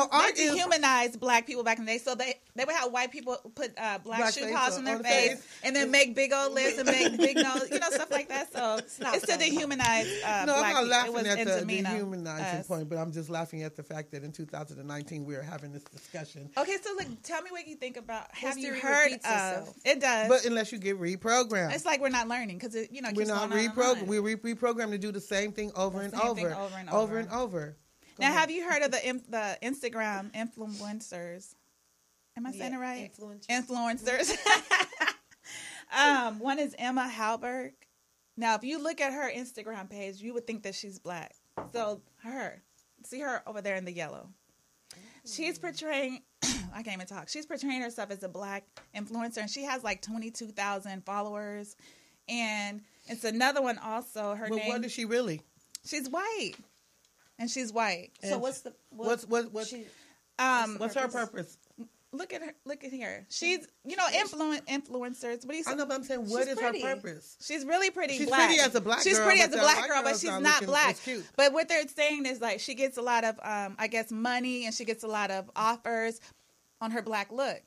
dehumanized black people back in the day. So they would have white people put black shoe polish on their face and then make big old lips and make big nose, stuff like that. So it's to dehumanize black people. I'm not laughing at the dehumanizing point, but I'm just laughing at the fact that in 2019 we are having this discussion. Okay, so tell me what you think about. Have you History heard repeats itself. It does. But unless you get reprogrammed. It's like we're not learning because it keeps we're not reprogrammed. We're reprogrammed to do the same thing over and over. Now, have you heard of the Instagram influencers? Am I saying it right? Influencers. One is Emma Halbert. Now, if you look at her Instagram page, you would think that she's black. So see her over there in the yellow. She's portraying, I can't even talk. She's portraying herself as a black influencer, and she has like 22,000 followers. And it's another one also. Her name. What is she really? She's white. And she's white. So what's her purpose? Look at her. Look at here. She's, influencers. What do you say? I know, but I'm saying, what is her purpose? She's really pretty. She's black. pretty as a black girl. She's pretty as a black girl, but she's not black. Cute. But what they're saying is like she gets a lot of, I guess, money, and she gets a lot of offers on her black look.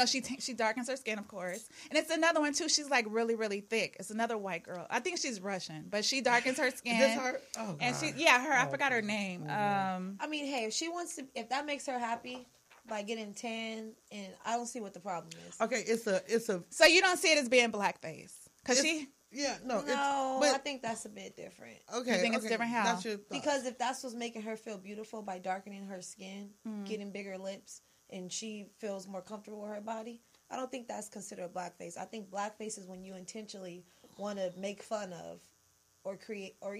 She darkens her skin, of course. And it's another one, too. She's, like, really, really thick. It's another white girl. I think she's Russian, but she darkens her skin. Is this her? Oh, God. And I forgot her name. I mean, hey, if that makes her happy by getting tan, and I don't see what the problem is. Okay, it's a. So you don't see it as being blackface? Because Yeah, no. I think that's a bit different. Okay. You think it's different how? That's your thought. Because if that's what's making her feel beautiful by darkening her skin, getting bigger lips, and she feels more comfortable with her body, I don't think that's considered blackface. I think blackface is when you intentionally want to make fun of or create or,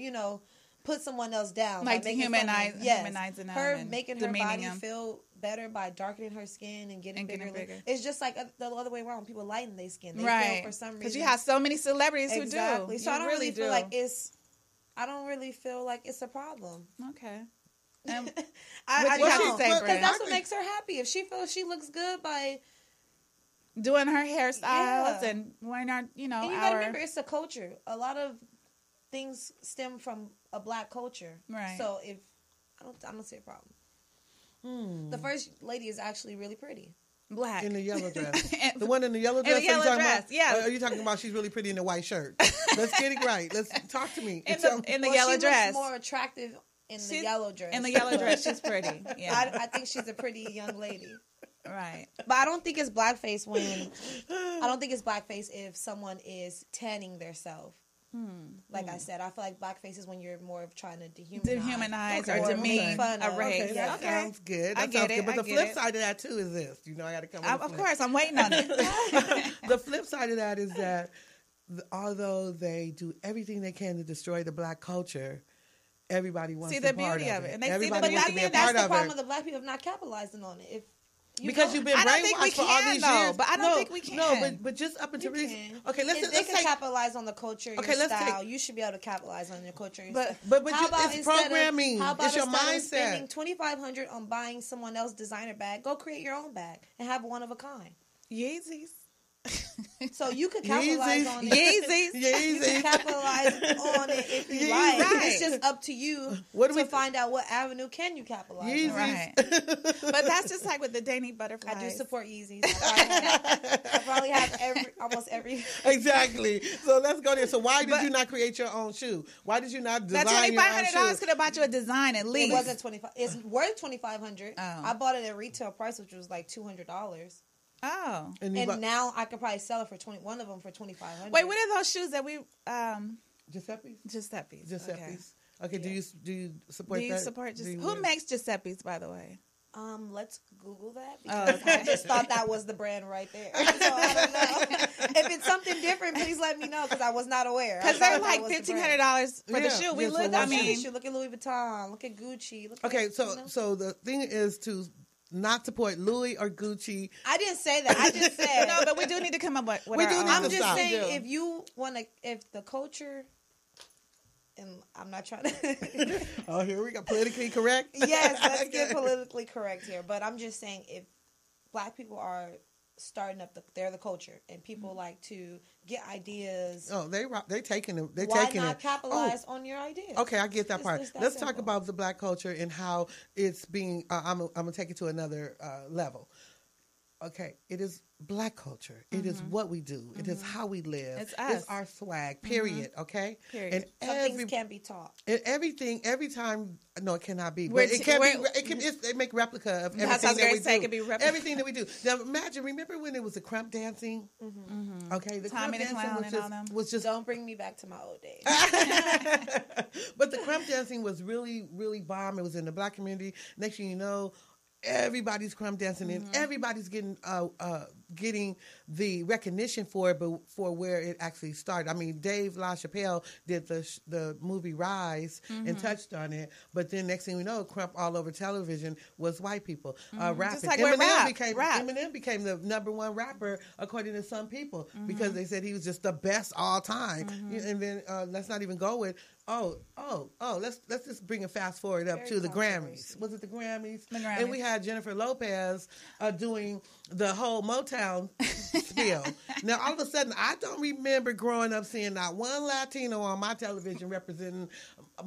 put someone else down. Like dehumanizing them. Her making her body them. Feel better by darkening her skin and getting bigger. It's just like the other way around. People lighten their skin. They feel for some reason. Because you have so many celebrities who do. So I don't really feel like it's a problem. Okay. I don't, because that's what makes her happy. If she feels she looks good by doing her hairstyles and wearing our, and you gotta remember, it's a culture. A lot of things stem from a black culture, right? So I don't see a problem. The first lady is actually really pretty. Black in the yellow dress. The one in the yellow dress. Yeah. Are you talking about she's really pretty in the white shirt? Let's get it right. Let's talk to me. In the yellow dress. She looks more attractive in the yellow dress. In the yellow dress, she's pretty. Yeah. I think she's a pretty young lady. Right. But I don't think it's blackface if someone is tanning theirself. Like I said, I feel like blackface is when you're more of trying to dehumanize or demean a race. That sounds good. That sounds good. But the flip side of that too is this. I got to come. Of course, I'm waiting on it. The flip side of that is that although they do everything they can to destroy the black culture, everybody wants to be a part of it. And everybody wants to be a part of it. That's the problem with the black people of not capitalizing on it. Because you've been brainwashed for all these years. But I don't think we can. No, but just up until recently. Okay, let's capitalize on the culture, your style. You should be able to capitalize on your culture. But it's programming. It's your mindset. Spending $2,500 on buying someone else's designer bag, go create your own bag and have one of a kind. Yeezys. So you could capitalize on it. Yeezys. You can capitalize on it if you like. Right. It's just up to you to find out what avenue can you capitalize on. Right. But that's just like with the dainty butterflies. I do support Yeezys. I probably have almost every. Exactly. So let's go there. So why did you not create your own shoe? Why did you not design your own shoe? That $2,500 could have bought you a design at least. It wasn't $25. It's worth $2,500. Oh. I bought it at retail price, which was like $200. Oh, and now I could probably sell it for one of them for $2,500. Wait, what are those shoes that we? Giuseppe's. Okay. Do you support that? Do you support who makes Giuseppe's, by the way? Let's Google that because I just thought that was the brand right there. So I don't know. If it's something different, please let me know because I was not aware. Because they're like $1,500 for the shoe. We look. Look at Louis Vuitton. Look at Gucci. So the thing is to not support Louis or Gucci. I didn't say that. I just said no, but we do need to come up with our own. I'm just saying if you want to, if the culture, and I'm not trying to. Oh, here we go. Politically correct. Yes, let's get politically correct here. But I'm just saying if black people are starting up. They're the culture, and people like to get ideas. Oh, they taking it. They Why taking not it. capitalize on your ideas? Okay, I get that part. Let's talk simple. about the Black culture and how it's being. I'm gonna take it to another level. Okay, it is Black culture. It is what we do. It is how we live. It's us. It's our swag. Period. Okay. Period. And Some things can't be taught. And everything, every time, no, it cannot be. We're But it can be. It can. They make replica of That's everything that we say, do. it could be replica. Everything that we do. Now, imagine. Remember when it was the crump dancing? Mm-hmm. Okay, the Tommy crump the dancing Clown was just. Don't bring me back to my old days. But the crump dancing was really, really bomb. It was in the Black community. Next thing you know, everybody's crump dancing and everybody's getting the recognition for it, but for where it actually started. I mean, Dave LaChapelle did the movie Rise and touched on it, but then next thing we know, crump all over television was white people rapping. Just like Eminem became the number one rapper according to some people because they said he was just the best all time. And then let's not even go with let's just bring a fast forward up to the Grammys. Was it the Grammys? And we had Jennifer Lopez doing the whole Motown spiel. Now, all of a sudden, I don't remember growing up seeing not one Latino on my television representing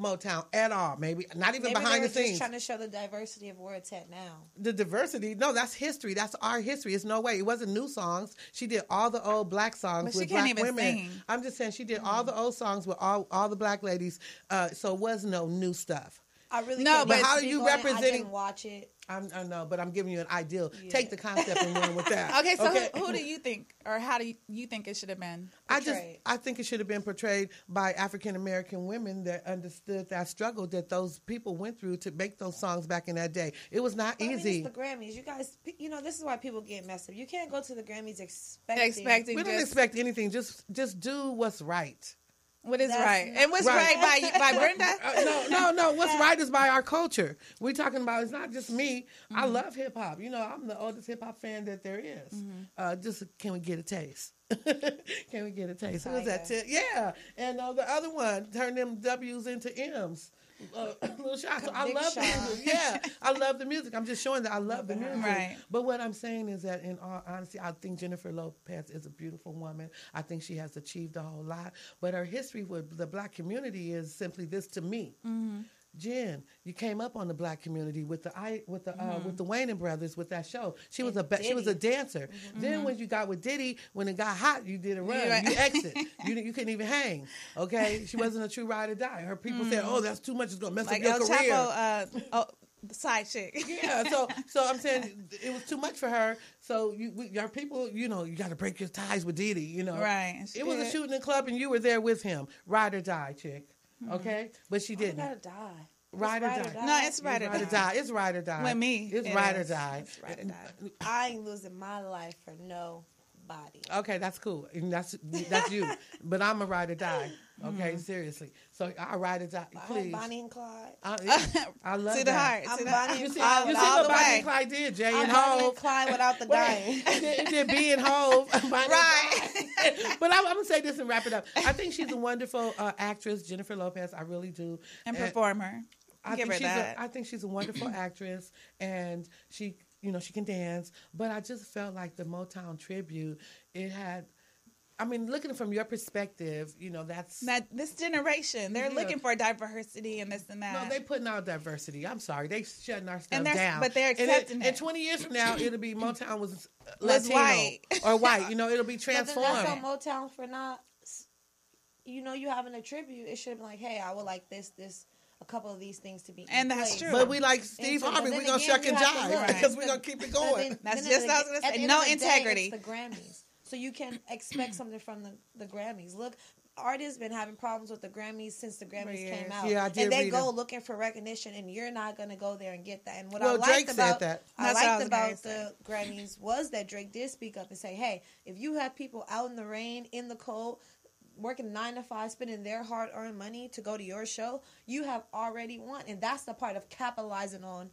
Motown at all. Maybe not even behind the scenes. Just trying to show the diversity of where it's at now. The diversity? No, that's history. That's our history. It's no way. It wasn't new songs. She did all the old Black songs with Black women. Sing. I'm just saying she did all the old songs with all the Black ladies. So it was no new stuff. I really but how are you representing? I didn't watch it. I know, but I'm giving you an ideal. Yeah. Take the concept and run with that. Okay, so who do you think, or how do you think it should have been portrayed? I think it should have been portrayed by African American women that understood that struggle that those people went through to make those songs back in that day. It was not easy. I mean, it's the Grammys. You guys, this is why people get messed up. You can't go to the Grammys expecting. We don't expect anything. Just do what's right. What is right? And what's right by Brenda? No. What's right is by our culture. We're talking about, it's not just me. I love hip hop. I'm the oldest hip hop fan that there is. Just, can we get a taste? Can we get a taste? Who was that? Yeah. And the other one, turn them W's into M's. Little shots. I love the music. Yeah, I love the music. I'm just showing that I love the music. Right. But what I'm saying is that, in all honesty, I think Jennifer Lopez is a beautiful woman. I think she has achieved a whole lot. But her history with the Black community is simply this to me. Jen, you came up on the Black community with the Wayans brothers with that show. She was a dancer. Then when you got with Diddy, when it got hot, you did a run. Right. You exit. You couldn't even hang. Okay, she wasn't a true ride or die. Her people said, "Oh, that's too much. It's gonna mess up your career." Chapo, the side chick. Yeah. So I'm saying it was too much for her. So your people, you got to break your ties with Diddy. Right. It was a shooting club, and you were there with him. Ride or die, chick. Okay, but she didn't. Gotta die. Ride or die. No, it's ride or die. It's ride or die. With me, it's ride or die. It's ride or die. I ain't losing my life for nobody. Okay, that's cool. And that's you. But I'm a ride or die. Okay, seriously. So I ride or die. Please. Bonnie and Clyde. I love to that. the heart. I'm to the Bonnie and Clyde. You see what Bonnie and Clyde did? Jay and Hov. Bonnie and Clyde without the dying. It did B and Hov. Right. But I'm going to say this and wrap it up. I think she's a wonderful actress, Jennifer Lopez. I really do. And performer. I think she's a wonderful actress, and she can dance. But I just felt like the Motown tribute, it had. I mean, looking from your perspective, that's... This generation, they're looking for diversity and this and that. No, they putting out diversity. I'm sorry. They shutting our stuff down. But they're accepting it. And 20 years from now, it'll be Motown was Latino white. Or white. It'll be transformed. But then that's on Motown for not... you having a tribute. It should have been like, hey, I would like this, a couple of these things to be and that's true. But we like Steve Harvey. We're going to shuck and jive because we're going to keep it going. That's just what I was going to say. No integrity. It's the Grammys. So you can expect something from the Grammys. Look, artists been having problems with the Grammys since the Grammys came out. Yeah, I did. And they go looking for recognition, and you're not going to go there and get that. And what Drake said that. I liked about the Grammys was that Drake did speak up and say, hey, if you have people out in the rain, in the cold, working 9 to 5, spending their hard-earned money to go to your show, you have already won. And that's the part of capitalizing on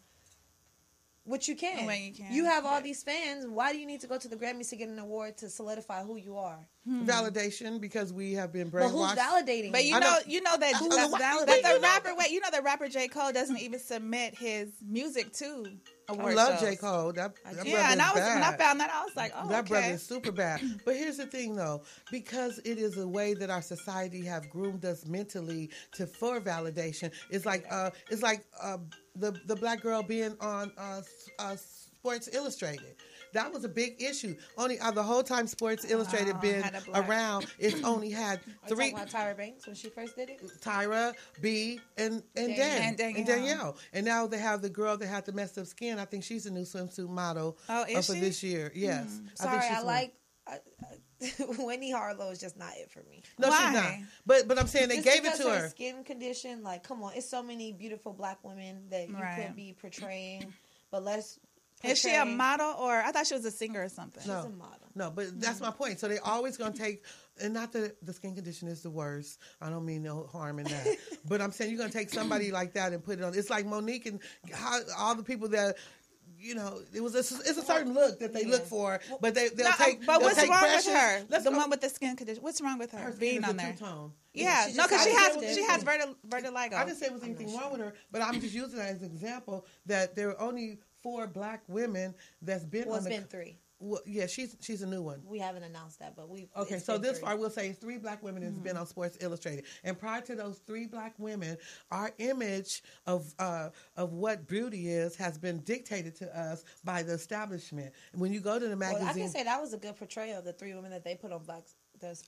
Which you can. When you can. You have all these fans. Why do you need to go to the Grammys to get an award to solidify who you are? Validation, because we have been brainwashed. But who's validating? But you know that the rapper. Wait, you know that rapper J. Cole doesn't even submit his music to award I love shows. J. Cole. That yeah, and when I found that, I was like, oh, that okay. brother is super bad. But here's the thing, though, because it is a way that our society have groomed us mentally for validation. It's like the black girl being on Sports Illustrated. That was a big issue. Only the whole time Sports Illustrated been around, it's only had three. Are you talking about Tyra Banks when she first did it? Tyra, B, and Danielle. And now they have the girl that had the messed up skin. I think she's a new swimsuit model for this year. Yes. Sorry, I like... Winnie Harlow is just not it for me. No, she's not. But I'm saying they gave it to her. Skin condition, like, come on, it's so many beautiful black women that you could be portraying, but let's. Is she a model, or I thought she was a singer or something? She's a model. No, but that's my point. So they always gonna take, and not that the skin condition is the worst. I don't mean no harm in that. But I'm saying you're gonna take somebody like that and put it on. It's like Monique and all the people that. You know, it's a certain look that they look for, but they'll take. But what's wrong precious. with her? The one with the skin condition. What's wrong with her being on there? Two-tone. Yeah, no, because she has vertigo. I didn't say there was anything wrong with her, but I'm just using that as an example that there are only 4 black women that's been. Well, it's been 3. Well, yeah, she's a new one. We haven't announced that, but we. Okay, so this far we'll say 3 black women has been on Sports Illustrated, and prior to those 3 black women, our image of what beauty is has been dictated to us by the establishment. When you go to the magazine, I can say that was a good portrayal of the 3 women that they put on blacks.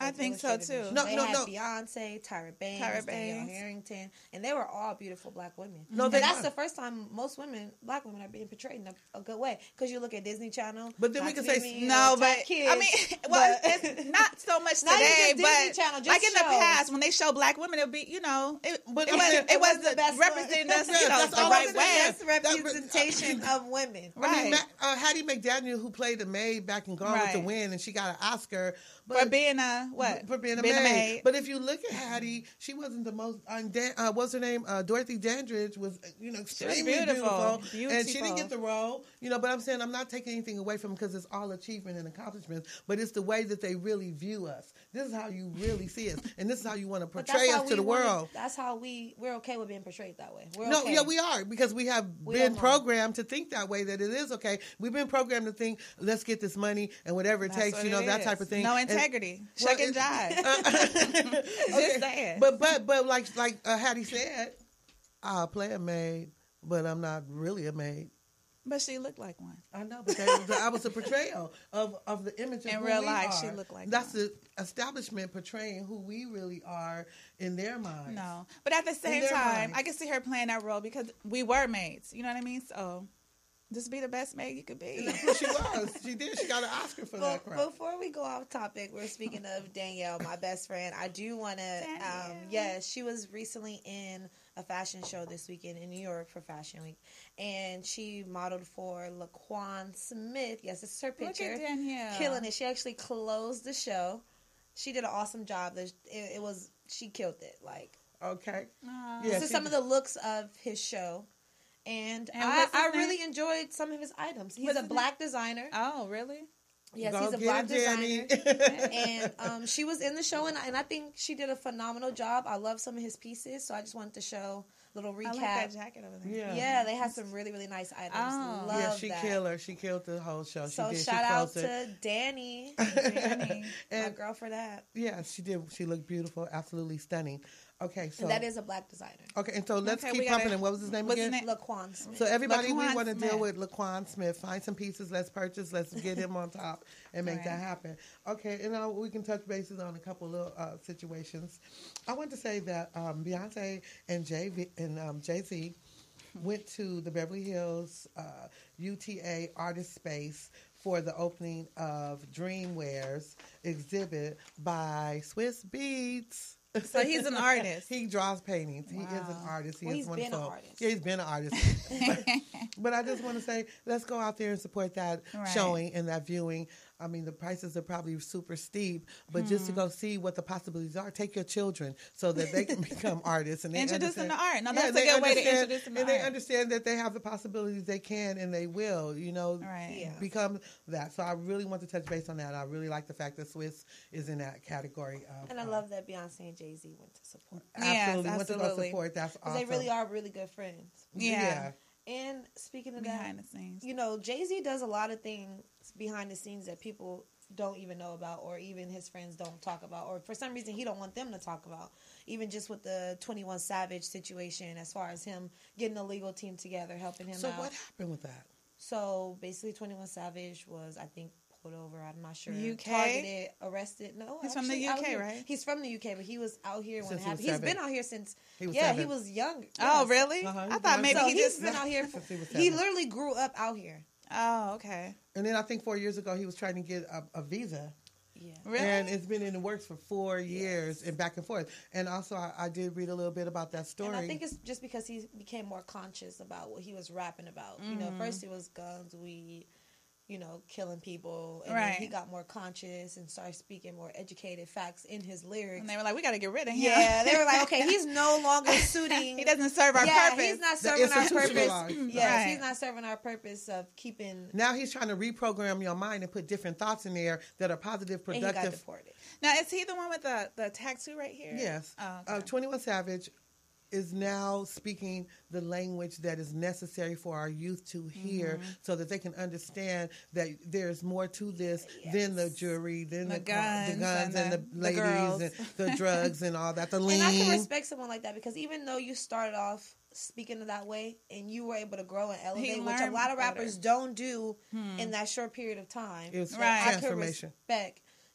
I think so too. No. Beyonce, Tyra Banks, Danielle Harrington, and they were all beautiful black women. No, and that's the first time most black women, are being portrayed in a good way. Because you look at Disney Channel, but then we can say kids, I mean, well, it's not so much today, but Channel, like in the past when they show black women, it'll be it was the best representing us, the right way. Best representation of women, right? I mean, Hattie McDaniel, who played the maid back in Gone with the Wind, and she got an Oscar for being for being a maid. But if you look at Hattie, she wasn't the most. What's her name? Dorothy Dandridge was, extremely beautiful, and she didn't get the role. But I'm saying I'm not taking anything away from them because it's all achievement and accomplishments. But it's the way that they really view us. This is how you really see us, and this is how you want to portray us to the world. That's how we're okay with being portrayed that way. We are, because we have been programmed to think that way, that it is okay. We've been programmed to think, let's get this money and whatever it takes, that type of thing. No integrity. Shuck and jive. Just saying. But like Hattie said, I'll play a maid, but I'm not really a maid. But she looked like one. I know, but that was a portrayal of the image of in who real we life. are. She looked like that's one. The establishment portraying who we really are in their minds. No, but at the same time, I can see her playing that role because we were maids. You know what I mean? So just be the best maid you could be. And that's what she was. She did. She got an Oscar for that crap. Before we go off topic, we're speaking of Danielle, my best friend. I do want to. She was recently in a fashion show this weekend in New York for Fashion Week, and she modeled for Laquan Smith. Yes, this is her picture. Look at Danielle, killing it. She actually closed the show. She did an awesome job. She killed it. Like, okay, this is some of the looks of his show. And I really enjoyed some of his items. He's a black designer. Oh, really? Yes, he's a black designer. And she was in the show, and I think she did a phenomenal job. I love some of his pieces, so I just wanted to show a little recap. I like that jacket over there. Yeah, they had some really, really nice items. Oh. Love she killed her. She killed the whole show. So shout out to Danny, and my girl, for that. Yeah, she did. She looked beautiful, absolutely stunning. Okay, so and that is a black designer. Okay, and so let's keep pumping. And what was his name again? Laquan Smith. So everybody, we want to deal with Laquan Smith. Find some pieces. Let's purchase. Let's get him on top and make that happen. Okay, and now we can touch bases on a couple of situations. I want to say that Beyonce and Jay-Z went to the Beverly Hills UTA Artist Space for the opening of Dreamwear's exhibit by Swiss Beats. So he's an artist. He draws paintings. Wow. He is an artist. He's been an artist. Yeah, he's been an artist. But I just want to say, let's go out there and support that showing and that viewing. I mean, the prices are probably super steep, but just to go see what the possibilities are, take your children so that they can become artists and they introduce them understand. to art. No, that's a good way to introduce them to and art. they understand that they have the possibilities they can and they will, become that. So I really want to touch base on that. I really like the fact that Swiss is in that category. And I love that Beyonce and Jay-Z went to support. Absolutely, went to go support. That's awesome. They really are really good friends. Yeah. And speaking of behind the scenes, Jay-Z does a lot of things behind the scenes that people don't even know about, or even his friends don't talk about, or for some reason he don't want them to talk about. Even just with the 21 Savage situation, as far as him getting a legal team together, helping him out. So what happened with that? So basically 21 Savage was, I think, pulled over. I'm not sure. UK? Targeted, arrested. No, he's from the UK, right? He's from the UK, but he was out here when it happened. He's been out here since. He was he was young. Oh, really? Uh-huh. I thought maybe he just been out here. He He literally grew up out here. Oh, okay. And then I think 4 years ago he was trying to get a visa. Yeah. Really? And it's been in the works for 4 years and back and forth. And also I did read a little bit about that story. And I think it's just because he became more conscious about what he was rapping about. First it was guns, weed, killing people. And then he got more conscious and started speaking more educated facts in his lyrics. And they were like, we got to get rid of him. Yeah, they were like, okay, he's no longer suiting. He doesn't serve our purpose. He's not serving our purpose. Yes, he's not serving our purpose of keeping. Now he's trying to reprogram your mind and put different thoughts in there that are positive, productive. And he got deported. Now, is he the one with the tattoo right here? Yes. Oh, okay. 21 Savage is now speaking the language that is necessary for our youth to hear so that they can understand that there's more to this than the jewelry, than the guns and the ladies and the drugs and all that, the lean. And I can respect someone like that because even though you started off speaking that way and you were able to grow and elevate, which a lot of rappers don't do in that short period of time. It was transformation.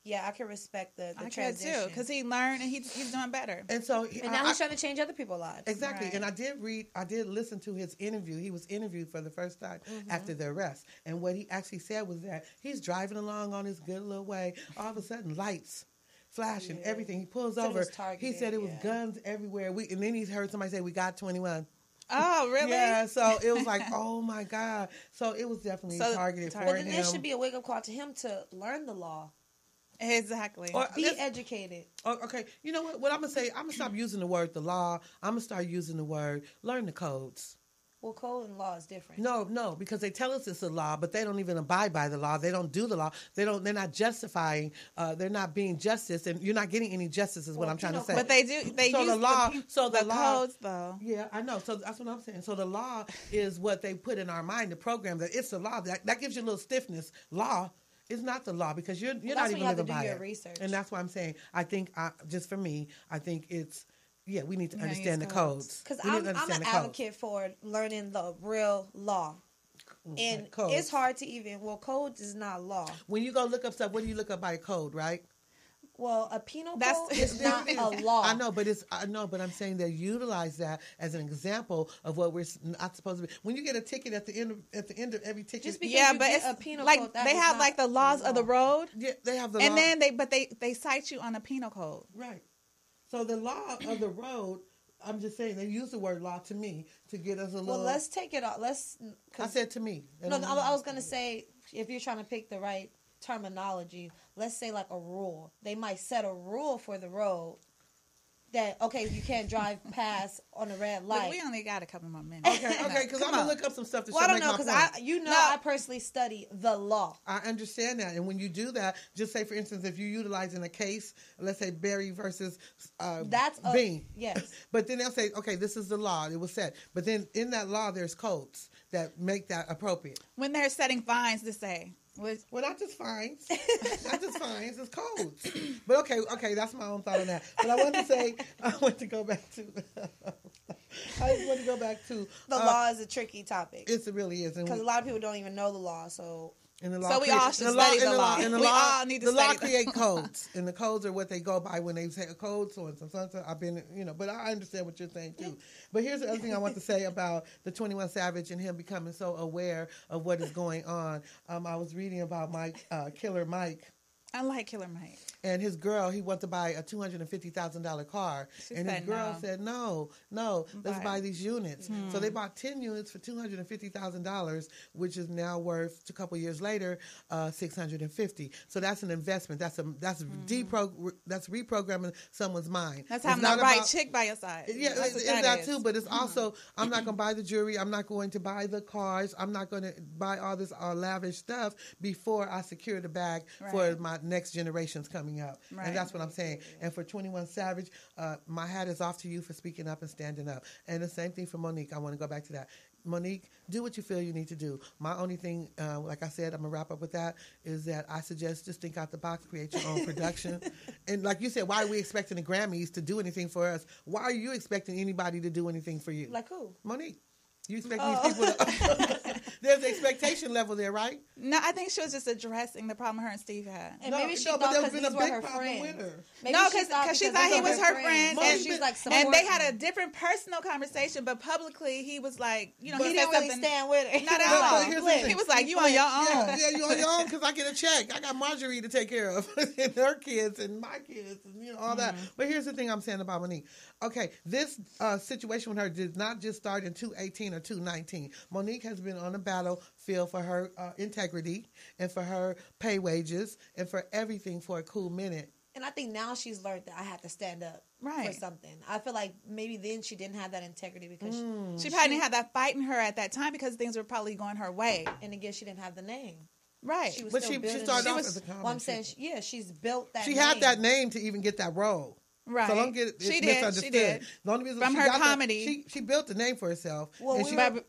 I can respect the I transition. too, because he learned and he's doing better. And so, and now he's trying to change other people's lives. Exactly. Right. And I did listen to his interview. He was interviewed for the first time after the arrest. And what he actually said was that he's driving along on his good little way. All of a sudden, lights flashing, everything. He pulls over. He said it was guns everywhere. And then he heard somebody say, "We got 21." Oh, really? Yeah, so it was like, oh my God. So it was definitely targeted for him. But then there should be a wake-up call to him to learn the law. Exactly. Or be educated. Okay, you know what I'm going to say? I'm going to stop using the word the law. I'm going to start using the word learn the codes. Well, code and law is different. No, because they tell us it's a law, but they don't even abide by the law. They don't do the law. They're not justifying. They're not being justice, and you're not getting any justice. Is what I'm trying to say. But they do. They use the law. The codes, though. Yeah, I know. So that's what I'm saying. So the law is what they put in our mind. The program that it's the law that gives you a little stiffness. Law. It's not the law because you're not even living by it. Research. And that's why I'm saying I think just for me, I think it's we need to understand the codes. Because I'm an advocate for learning the real law. And it's hard to codes is not law. When you go look up stuff, what do you look up by a code, right? Well, a penal code is not a law. I know, but I'm saying they utilize that as an example of what we're not supposed to be. When you get a ticket at the end of every ticket, just because you get a penal code, they have like the laws of the road. Yeah, they have the and law. then they cite you on a penal code. Right. So the law of the road. I'm just saying they use the word law to me to get us a little. Well, let's take it off. I said to me. No, I was going to say if you're trying to pick the right terminology, let's say like a rule. They might set a rule for the road that you can't drive past on a red light. Look, we only got a couple more minutes. Okay, because I'm gonna look up some stuff to I don't know because I personally study the law. I understand that, and when you do that, just say for instance, if you're utilizing a case, let's say Berry versus Bean, yes. But then they'll say, okay, this is the law; it was set. But then in that law, there's codes that make that appropriate. When they're setting fines, to say. Well, not just fines. It's codes. But okay, that's my own thought on that. But I want to go back to the law is a tricky topic. It really is. Because a lot of people don't even know the law, so we all should study the law. And we all need to study the law. Create codes, and the codes are what they go by when they say a code. So and so. I've been, but I understand what you're saying too. But here's the other thing I want to say about the 21 Savage and him becoming so aware of what is going on. I was reading about Killer Mike. I like Killer Mike. And his girl, he wanted to buy a $250,000 car. And his girl said, no, let's buy these units. So they bought 10 units for $250,000, which is now worth, a couple years later, $650,000. So that's an investment. That's reprogramming someone's mind. That's having the right chick by your side. Yeah, it's that too. But it's also, I'm not going to buy the jewelry. I'm not going to buy the cars. I'm not going to buy all this lavish stuff before I secure the bag for my next generations coming up. Right. And that's what I'm saying. And for 21 Savage, my hat is off to you for speaking up and standing up. And the same thing for Monique. I want to go back to that. Monique, do what you feel you need to do. My only thing, like I said, I'm going to wrap up with that, is that I suggest just think out the box, create your own production. And like you said, why are we expecting the Grammys to do anything for us? Why are you expecting anybody to do anything for you? Like who? Monique. You expect these people to... There's an expectation level there, right? No, I think she was just addressing the problem her and Steve had. And maybe she thought because these were her friends. No, because she thought he was her friend. And she's like, and they had a different personal conversation, but publicly he was like, you know, he didn't really stand with her. Not at all. He was like, you on your own. Yeah, you on your own because I get a check. I got Marjorie to take care of and her kids and my kids and all that. But here's the thing I'm saying about Monique. Okay, this situation with her did not just start in 2018 or 2019. Monique has been on a battlefield for her integrity and for her pay wages and for everything for a cool minute. And I think now she's learned that I have to stand up for something. I feel like maybe then she didn't have that integrity because she probably didn't have that fight in her at that time because things were probably going her way. And again, she didn't have the name. Right. She was but she started off as a comic. Well, I'm saying, she's built that She name. had that name to even get that role. Right. So don't get it misunderstood. She did. The only reason From she her got comedy. She built the name for herself. Well,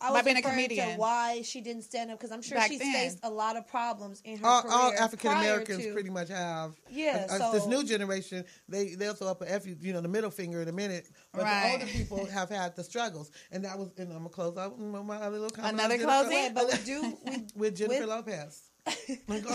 I was being a comedian. To why she didn't stand up because I'm sure she's faced a lot of problems in her career. All African Americans pretty much have. Yeah. So this new generation, they'll throw up the middle finger in a minute. But the older people have had the struggles, and that was. And I'm gonna close out my other little comment. Another closing, but we do with Jennifer Lopez. We do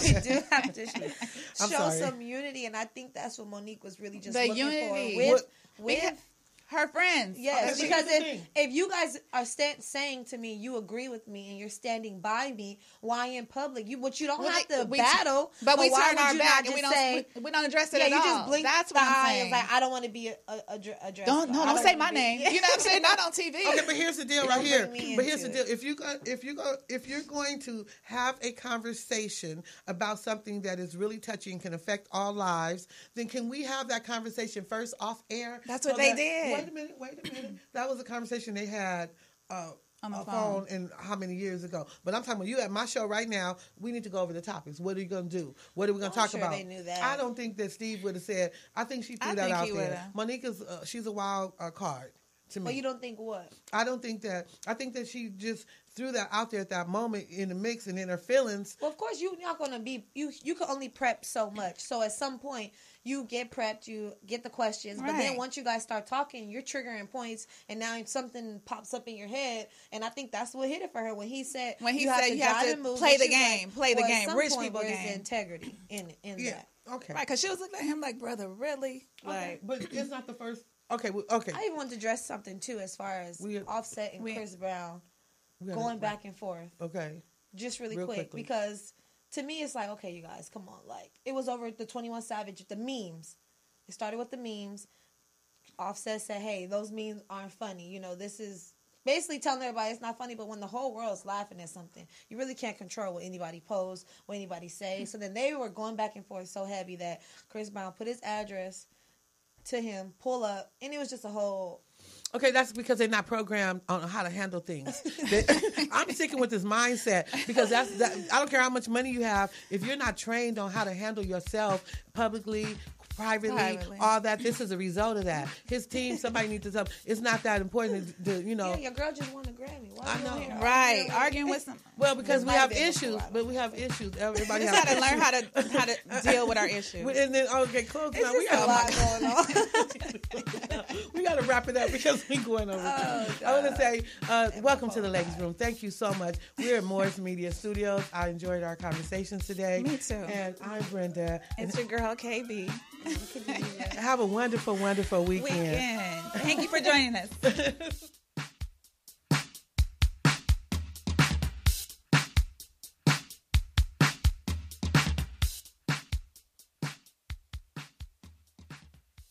have to show some unity, and I think that's what Monique was really just looking for with her friends. Yes, because if you guys are saying to me, you agree with me, and you're standing by me, why in public? You don't have to battle, but we turn our back and we don't address it at all. You just blink that's the what I'm eye. saying. Like I don't want to be addressed. Don't say my name. You know what I'm saying? Not on TV. Okay, but here's the deal right here. But here's the deal. If you're going to have a conversation about something that is really touchy and can affect all lives, then can we have that conversation first off air? That's what they did. Wait a minute. That was a conversation they had on the phone and how many years ago. But I'm talking about you at my show right now. We need to go over the topics. What are you going to do? What are we going to talk about? They knew that. I don't think that Steve would have said. I think she threw that out there. Monique is she's a wild card to me. But you don't think what? I don't think that. I think that she just threw that out there at that moment in the mix and in her feelings. Well, of course, you're not going to be. You can only prep so much. So at some point, you get prepped, you get the questions, but then once you guys start talking, you're triggering points, and now something pops up in your head, and I think that's what hit it for her when he said you have to play the game, rich people game. There's integrity in that. Okay, right? Because she was looking at him like, brother, really? Okay. But it's not the first. Okay. I even want to address something too, as far as Offset and Chris Brown going back and forth. Okay, just really quick because. To me, it's like, okay, you guys, come on. Like, it was over the 21 Savage, the memes. It started with the memes. Offset said, hey, those memes aren't funny. You know, this is basically telling everybody it's not funny, but when the whole world's laughing at something, you really can't control what anybody posts, what anybody say. So then they were going back and forth so heavy that Chris Brown put his address to him, pull up, and it was just a whole... Okay, that's because they're not programmed on how to handle things. I'm sticking with this mindset because I don't care how much money you have. If you're not trained on how to handle yourself publicly, privately, all that, this is a result of that. His team, somebody needs to tell him. It's not that important to Yeah, your girl just won a Grammy. Why I know. Right. Arguing with some. Well, because we have issues. But we have issues. Everybody has to learn how to deal with our issues. And then, close now. We got a lot going on. We got to wrap it up because we're going over. I want to say, welcome to the Ladies Room. Thank you so much. We're at Morris Media Studios. I enjoyed our conversations today. Me too. And I'm Brenda. It's your girl, KB. Have a wonderful, wonderful weekend. Thank you for joining us.